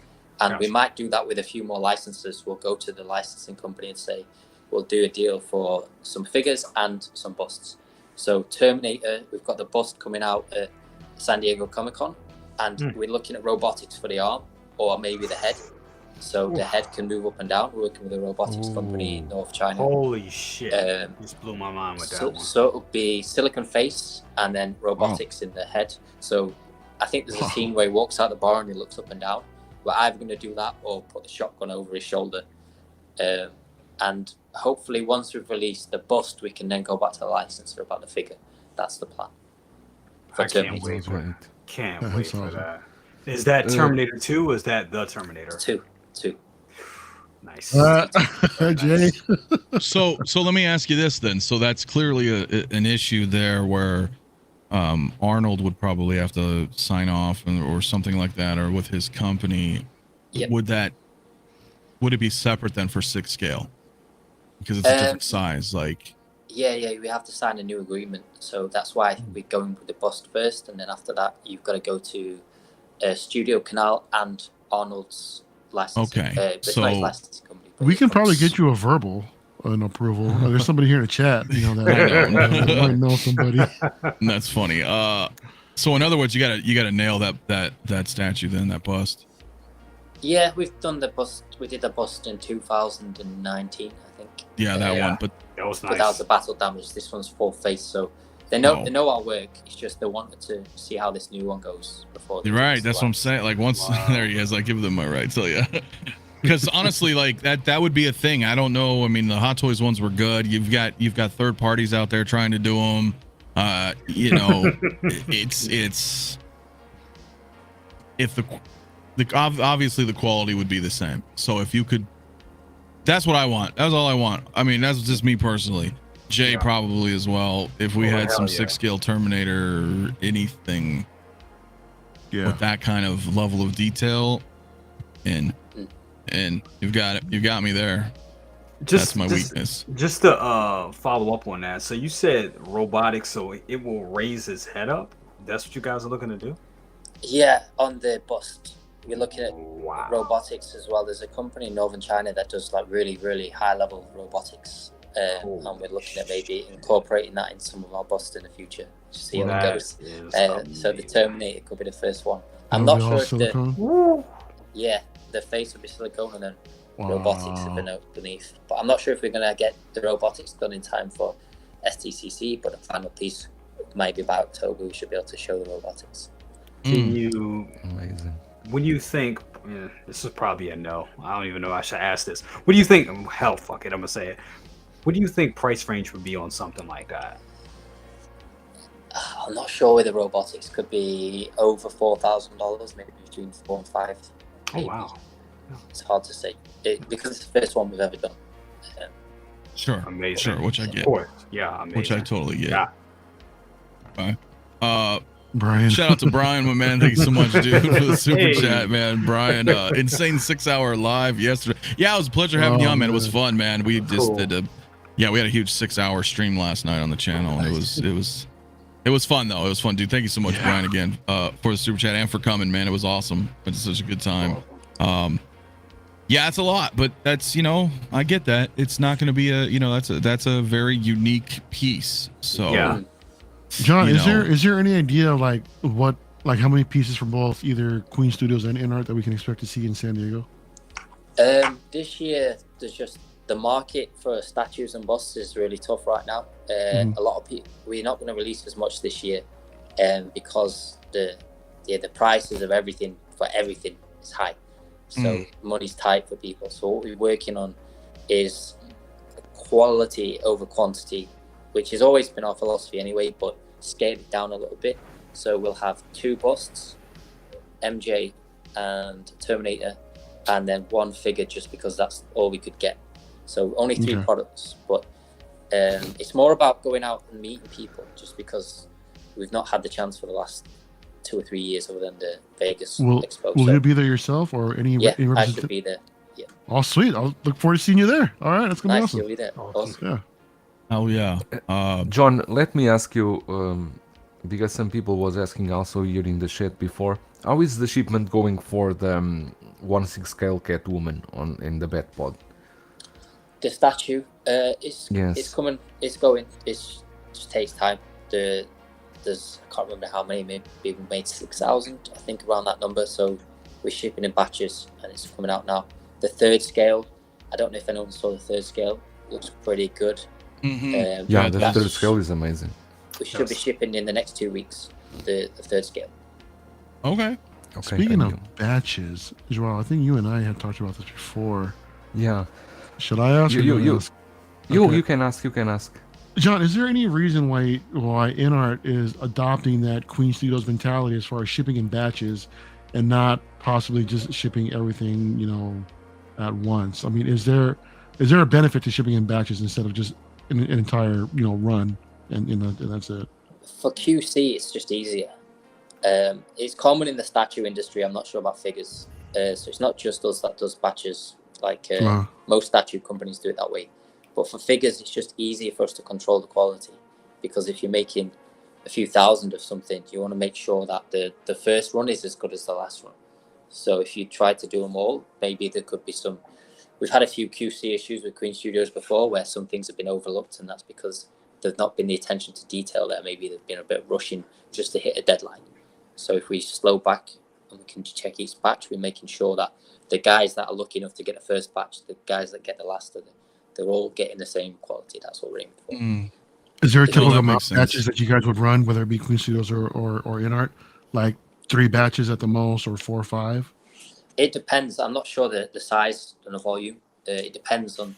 And we Gotcha. might do that with a few more licenses. We'll go to the licensing company and say, we'll do a deal for some figures and some busts. So Terminator, we've got the bust coming out at San Diego Comic-Con, and we're looking at robotics for the arm or maybe the head. So the head can move up and down. We're working with a robotics company in North China. Holy shit! Just blew my mind with that one. So it'll be silicon face and then robotics in the head. So I think there's a scene where he walks out the bar and he looks up and down. We're either going to do that or put the shotgun over his shoulder. And hopefully once we've released the bust, we can then go back to the licensor about the figure. That's the plan. I can't wait for that. Can't wait for that. Is that Terminator 2 or is that the Terminator? 2. Nice. Jay. So let me ask you this then. So that's clearly an issue there where Arnold would probably have to sign off or something like that, or with his company. Yep. Would it be separate then for 6 scale? Because it's a different size, like. Yeah, we have to sign a new agreement. So that's why we're going with the bust first, and then after that, you've got to go to Studio Canal and Arnold's licensing. Okay, so licensing company. We can probably get you a verbal approval. There's somebody here in the chat, that might know somebody. That's funny. So in other words, you gotta nail that statue then, that bust. Yeah, we've done the bust. We did the bust in 2019, I think. Yeah, that one. But that was nice. But that was the battle damage. This one's full face, so they know our work. It's just they wanted to see how this new one goes before. You're right. That's what I'm saying. Like once there he is, I give them my right. So yeah. Because honestly, like that would be a thing. I don't know. I mean, the Hot Toys ones were good. You've got third parties out there trying to do them. It's if obviously the quality would be the same. So if you could, that's what I want. That's all I want. I mean, that's just me personally. Jay probably as well. If we had some 6 scale Terminator or anything with that kind of level of detail, and you've got me there. That's my weakness. Just to follow up on that. So you said robotics, so it will raise his head up. That's what you guys are looking to do? Yeah, on the bust. We're looking at robotics as well. There's a company in Northern China that does like really, really high level robotics. And we're looking at maybe incorporating that in some of our busts in the future. Just see how it goes. So the Terminator could be the first one. I'm not sure if the face would be silicone and then robotics beneath. But I'm not sure if we're going to get the robotics done in time for STCC, but the final piece maybe by October we should be able to show the robotics. Amazing. When you think, this is probably a no. I don't even know if I should ask this. What do you think? Hell, fuck it. I'm going to say it. What do you think price range would be on something like that? I'm not sure with the robotics. Could be over $4,000, maybe between 4 and 5. Oh, wow. It's hard to say because it's the first one we've ever done. Sure. Amazing. Sure, which I get. Of course. Yeah, amazing. Which I totally get. Yeah. Brian. Shout out to Brian, my man. Thank you so much, dude, for the super chat, man. Brian, insane 6-hour live yesterday. Yeah, it was a pleasure having you on, man. It was fun, man. We just did we had a huge 6-hour stream last night on the channel, and it was fun though. It was fun, dude. Thank you so much, Brian, again, for the super chat and for coming, man. It was awesome. It's such a good time. Yeah, it's a lot, but that's, I get that. It's not going to be that's a very unique piece. So yeah. John, is there any idea of how many pieces from both either Queen Studios and InArt that we can expect to see in San Diego? This year, there's just the market for statues and busts is really tough right now. A lot of people, we're not going to release as much this year, because the prices of everything is high. So money's tight for people. So what we're working on is quality over quantity, which has always been our philosophy anyway, but scale it down a little bit. So we'll have 2 busts, MJ and Terminator, and then 1 figure just because that's all we could get. So only 3 products, but it's more about going out and meeting people just because we've not had the chance for the last 2 or 3 years other than the Vegas Expo. Will you be there yourself or any? Yeah, I should be there. Yeah. Oh, sweet. I'll look forward to seeing you there. All right, that's going to be awesome. You'll be there. Awesome. Yeah. Oh yeah. John, let me ask you, because some people was asking also here in the chat before, how is the shipment going for the 1/6 scale Catwoman in the Bat Pod? The statue, it's coming, it's going. It just takes time. There's I can't remember how many. Maybe we made 6,000, I think, around that number. So we're shipping in batches, and it's coming out now. The third scale, I don't know if anyone saw the third scale. Looks pretty good. Yeah, the third scale is amazing. We should be shipping in the next 2 weeks. The third scale. Okay. Speaking of batches, Joel, I think you and I had talked about this before. Yeah. Should I ask? You can ask. You can ask. John, is there any reason why InArt is adopting that Queen Studios mentality as far as shipping in batches, and not possibly just shipping everything, at once? I mean, is there a benefit to shipping in batches instead of just an entire, run, and that's it? For QC, it's just easier. It's common in the statue industry. I'm not sure about figures. So it's not just us that does batches. Like most statue companies do it that way. But for figures, it's just easier for us to control the quality, because if you're making a few thousand of something, you want to make sure that the first run is as good as the last run. So if you try to do them all, maybe there could be some. We've had a few QC issues with Queen Studios before, where some things have been overlooked, and that's because there's not been the attention to detail there. Maybe there's been a bit of rushing just to hit a deadline. So if we slow back and we can check each batch, we're making sure that the guys that are lucky enough to get the first batch, the guys that get the last of it, they're all getting the same quality. That's what we're aiming for. Is there a typical amount of batches that you guys would run, whether it be Queen Studios or InArt? Like 3 batches at the most, or 4 or 5? It depends. I'm not sure the size and the volume. It depends on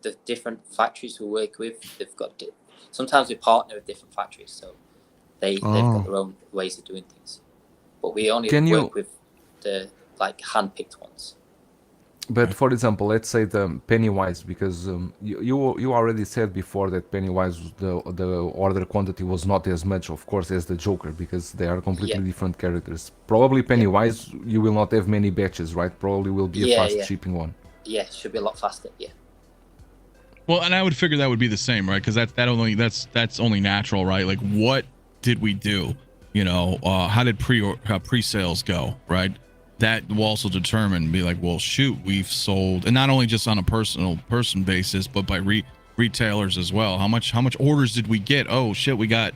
the different factories we work with. They've got sometimes we partner with different factories, so they've got their own ways of doing things. But we only work with the hand-picked ones. But for example, let's say the Pennywise, because you already said before that Pennywise, the order quantity was not as much, of course, as the Joker, because they are completely different characters. Probably Pennywise, you will not have many batches, right? Probably will be a fast shipping one. Yeah, it should be a lot faster. Yeah. Well, and I would figure that would be the same, right? Because that's only natural, right? Like, what did we do? How did pre-sales go, right? That will also determine, be like, well, shoot, we've sold, and not only just on a person basis, but by retailers as well. How much orders did we get? Oh shit, we got,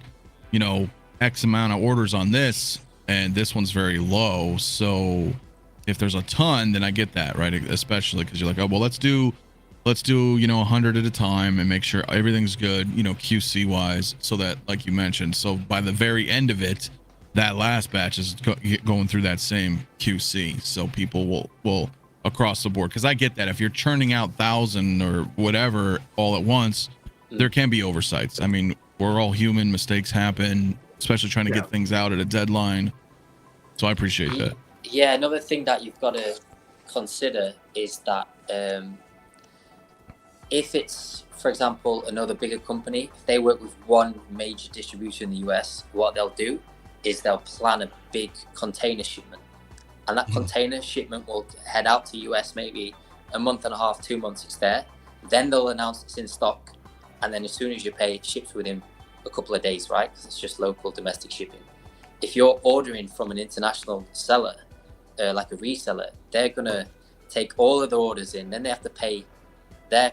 X amount of orders on this, and this one's very low. So if there's a ton, then I get that, right? Especially because you're like, oh well, let's do 100 at a time and make sure everything's good, QC wise, so that, like you mentioned, so by the very end of it, that last batch is going through that same QC, so people will across the board. Because I get that if you're churning out 1,000 or whatever all at once, there can be oversights. I mean, we're all human, mistakes happen, especially trying to get things out at a deadline. So I appreciate that. Yeah, another thing that you've got to consider is that if it's, for example, another bigger company, if they work with one major distributor in the US, what they'll do is they'll plan a big container shipment, and that container shipment will head out to US maybe a month and a half, 2 months it's there. Then they'll announce it's in stock, and then as soon as you pay, it ships within a couple of days, right? Because it's just local domestic shipping. If you're ordering from an international seller, like a reseller, they're gonna take all of the orders in, then they have to pay their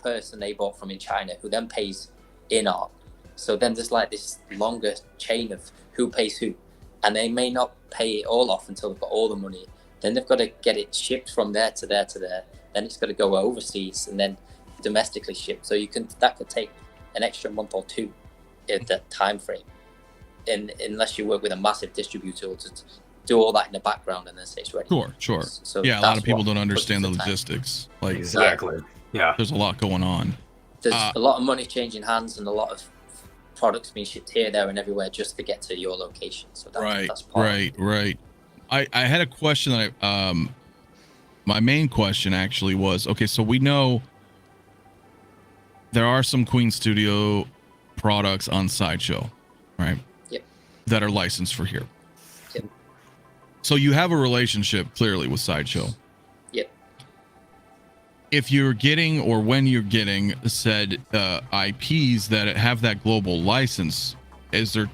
person they bought from in China, who then pays InArt. So then there's like this longer chain of who pays who, and they may not pay it all off until they've got all the money. Then they've got to get it shipped from there to there to there. Then it's got to go overseas and then domestically shipped. So that could take an extra month or 2 in that time frame, unless you work with a massive distributor to do all that in the background and then say it's ready. Sure. So yeah, a lot of people don't understand the logistics. Like, exactly. Yeah, there's a lot going on. There's a lot of money changing hands and a lot of products being shipped here, there, and everywhere just to get to your location. So that's part right. I had a question that my main question actually was, okay, so we know there are some Queen Studio products on SideShow, right? Yep. That are licensed for here. Yep. So you have a relationship clearly with SideShow. Yep. If you're getting, or when you're getting said IPs that have that global license, is there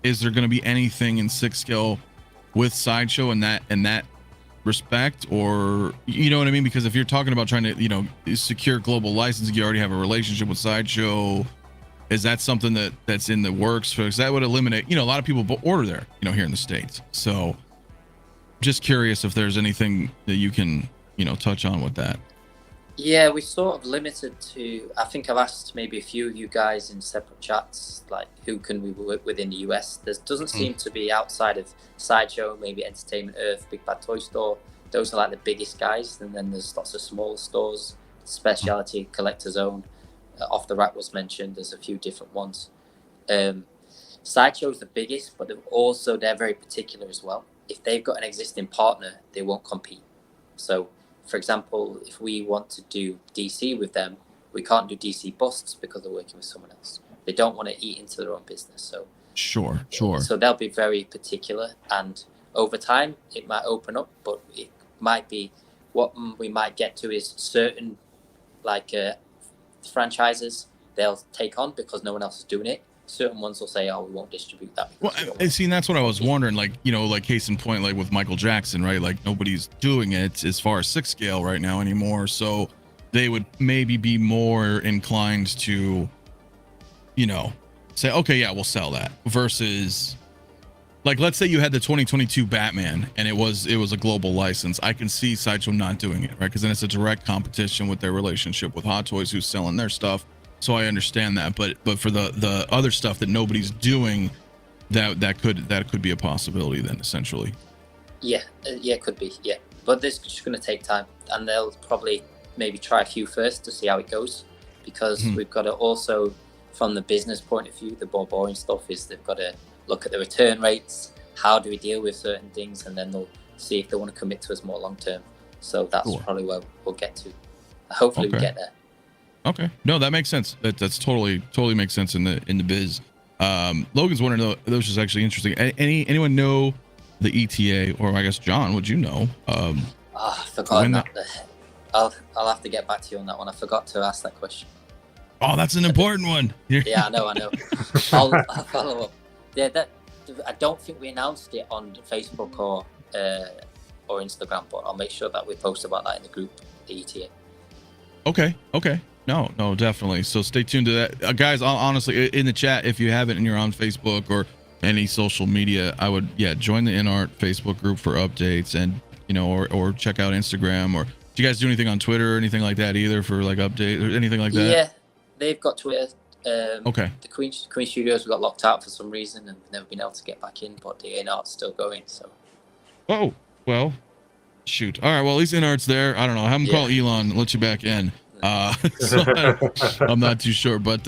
going to be anything in 6 scale with SideShow and that respect, or you know what I mean? Because if you're talking about trying to, you know, secure global licensing, you already have a relationship with SideShow. Is that something that's in the works? Because that would eliminate, you know, a lot of people order there, you know, here in the States. So just curious if there's anything that you can, you know, touch on with that. Yeah, we sort of limited to, I think I've asked maybe a few of you guys in separate chats, like who can we work with in the US? There doesn't seem to be, outside of SideShow, maybe Entertainment Earth, Big Bad Toy Store. Those are like the biggest guys. And then there's lots of smaller stores, Specialty, Collector's Own. Off the Rack was mentioned. There's a few different ones. SideShow's the biggest, but they're very particular as well. If they've got an existing partner, they won't compete. So, for example, if we want to do DC with them, we can't do DC busts because they're working with someone else. They don't want to eat into their own business. So sure. So they'll be very particular, and over time it might open up, but it might be what we might get to is certain franchises they'll take on because no one else is doing it. Certain ones will say, "Oh, we won't distribute that." Well, I see, and that's what I was wondering. Like, you know, like case in point, like with Michael Jackson, right? Like nobody's doing it as far as 6 scale right now anymore. So they would maybe be more inclined to, you know, say, "Okay, yeah, we'll sell that." Versus, like, let's say you had the 2022 Batman and it was a global license. I can see SideShow not doing it, right? Because then it's a direct competition with their relationship with Hot Toys, who's selling their stuff. So I understand that, but for the other stuff that nobody's doing, that could be a possibility then, essentially. Yeah, it could be. Yeah, but this is just going to take time, and they'll probably maybe try a few first to see how it goes, because we've got to also, from the business point of view, the more boring stuff is they've got to look at the return rates. How do we deal with certain things, and then they'll see if they want to commit to us more long term. So that's probably where we'll get to. Hopefully, we get there. Okay, no, that makes sense. That's totally makes sense in the biz. Logan's wondering though, those is actually interesting. Anyone know the ETA, or I guess John, would you know? I forgot that. I'll have to get back to you on that one. I forgot to ask that question. Oh, that's an important one. Yeah, I know. I'll follow up. Yeah, I don't think we announced it on Facebook or Instagram, but I'll make sure that we post about that in the group, the ETA. Okay. No, definitely. So stay tuned to that. Guys, honestly, in the chat, if you haven't and you're on Facebook or any social media, I would, join the InArt Facebook group for updates, and, you know, or check out Instagram. Or do you guys do anything on Twitter or anything like that either for like update or anything like that? Yeah, they've got Twitter. Okay. The Queen Studios got locked out for some reason and never been able to get back in, but the InArt's still going, so. Oh, well, shoot. All right, well, at least InArt's there. I don't know. Have him call Elon, let you back in. So I'm not too sure, but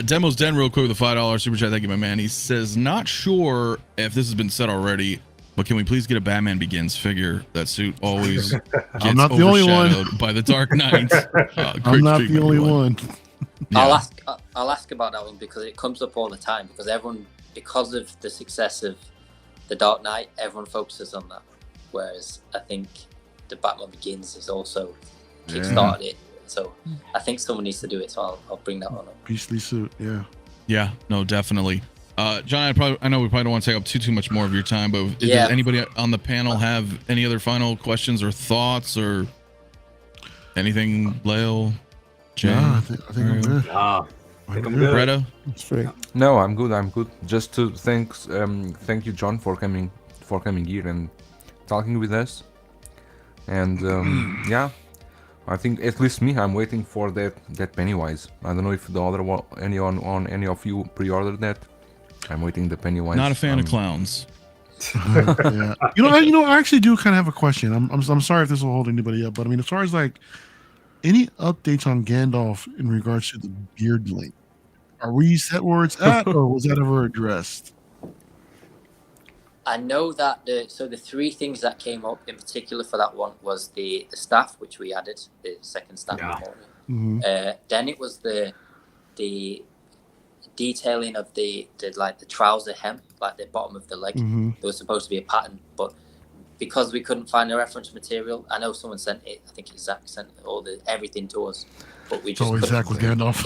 Demos Den real quick with a $5 super chat. Thank you, my man. He says, not sure if this has been said already, but can we please get a Batman Begins figure? That suit always gets I'm not the only one by the Dark Knight. I'm not the only one. Yeah. I'll ask about that one because it comes up all the time, because of the success of the Dark Knight, everyone focuses on that, whereas I think the Batman Begins is also kickstarted it. So I think someone needs to do it. So I'll bring that one up. Beastly suit, yeah. Yeah, no, definitely. John, I know we probably don't want to take up too much more of your time, but does anybody on the panel have any other final questions or thoughts or anything, Lale? Yeah, I think I'm good. I think I'm good. Greta? Straight. No, I'm good. Just to thank you, John, for coming here and talking with us. And I think at least me, I'm waiting for that Pennywise. I don't know if the other one, any of you pre-ordered that. I'm waiting the Pennywise. Not a fan of clowns. Yeah. You know, I actually do kind of have a question. I'm sorry if this will hold anybody up, but I mean, as far as like any updates on Gandalf in regards to the beard link, are we set where it's at, or was that ever addressed? I know that the 3 things that came up in particular for that one was the staff, which we added, the second staff in the morning. Then it was the detailing of the trouser hem, like the bottom of the leg. There was supposed to be a pattern, but because we couldn't find a reference material. I know someone sent it. I think Zach sent all everything to us, but we just always couldn't. Zach with Gandalf.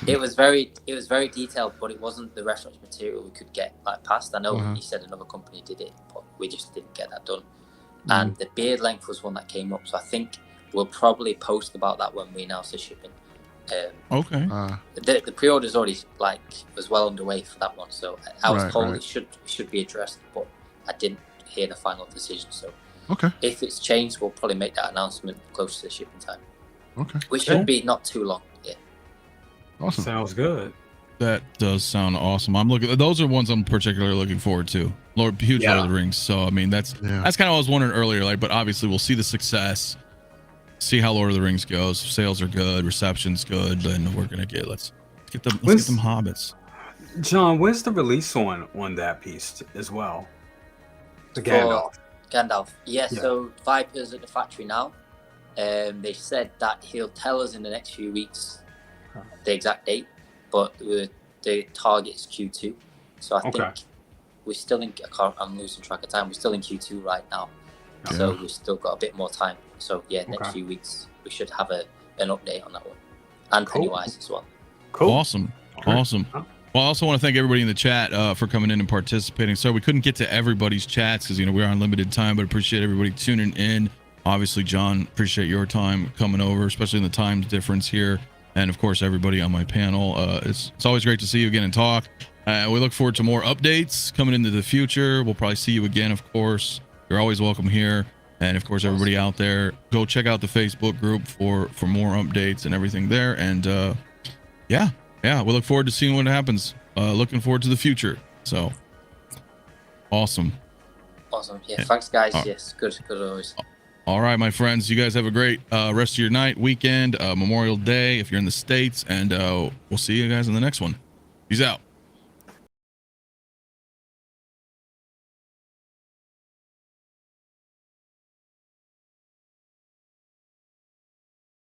It was very detailed, but it wasn't the reference material we could get like past. I know he said another company did it, but we just didn't get that done. And the beard length was one that came up, so I think we'll probably post about that when we announce the shipping. Okay. The pre-order is already was well underway for that one, so I was told it should be addressed, but I didn't hear the final decision. So if it's changed, we'll probably make that announcement close to the shipping time. Okay. Which should be not too long. Yeah. Awesome. Sounds good. That does sound awesome. Those are ones I'm particularly looking forward to. Lord of the Rings. So I mean that's kind of what I was wondering earlier. But obviously we'll see the success, see how Lord of the Rings goes. If sales are good, reception's good, then we're gonna let's get them hobbits. John, where's the release on that piece as well? The Gandalf. Yeah. So Viper's at the factory now. They said that he'll tell us in the next few weeks the exact date, but the target is Q2. So I think we're still in. I'm losing track of time. We're still in Q2 right now, so we've still got a bit more time. So next few weeks we should have an update on that one, and Pennywise as well. Cool. Awesome. Well, I also want to thank everybody in the chat for coming in and participating. So we couldn't get to everybody's chats because we're on limited time, but appreciate everybody tuning in. Obviously, John, appreciate your time coming over, especially in the time difference here. And of course, everybody on my panel. It's always great to see you again and talk. We look forward to more updates coming into the future. We'll probably see you again, of course. You're always welcome here. And of course, everybody out there, go check out the Facebook group for more updates and everything there. And we look forward to seeing what happens. Looking forward to the future. So awesome. Yeah, thanks guys. Yes, good always. All right, my friends, you guys have a great rest of your night, weekend, Memorial Day if you're in the States, and we'll see you guys in the next one. Peace out.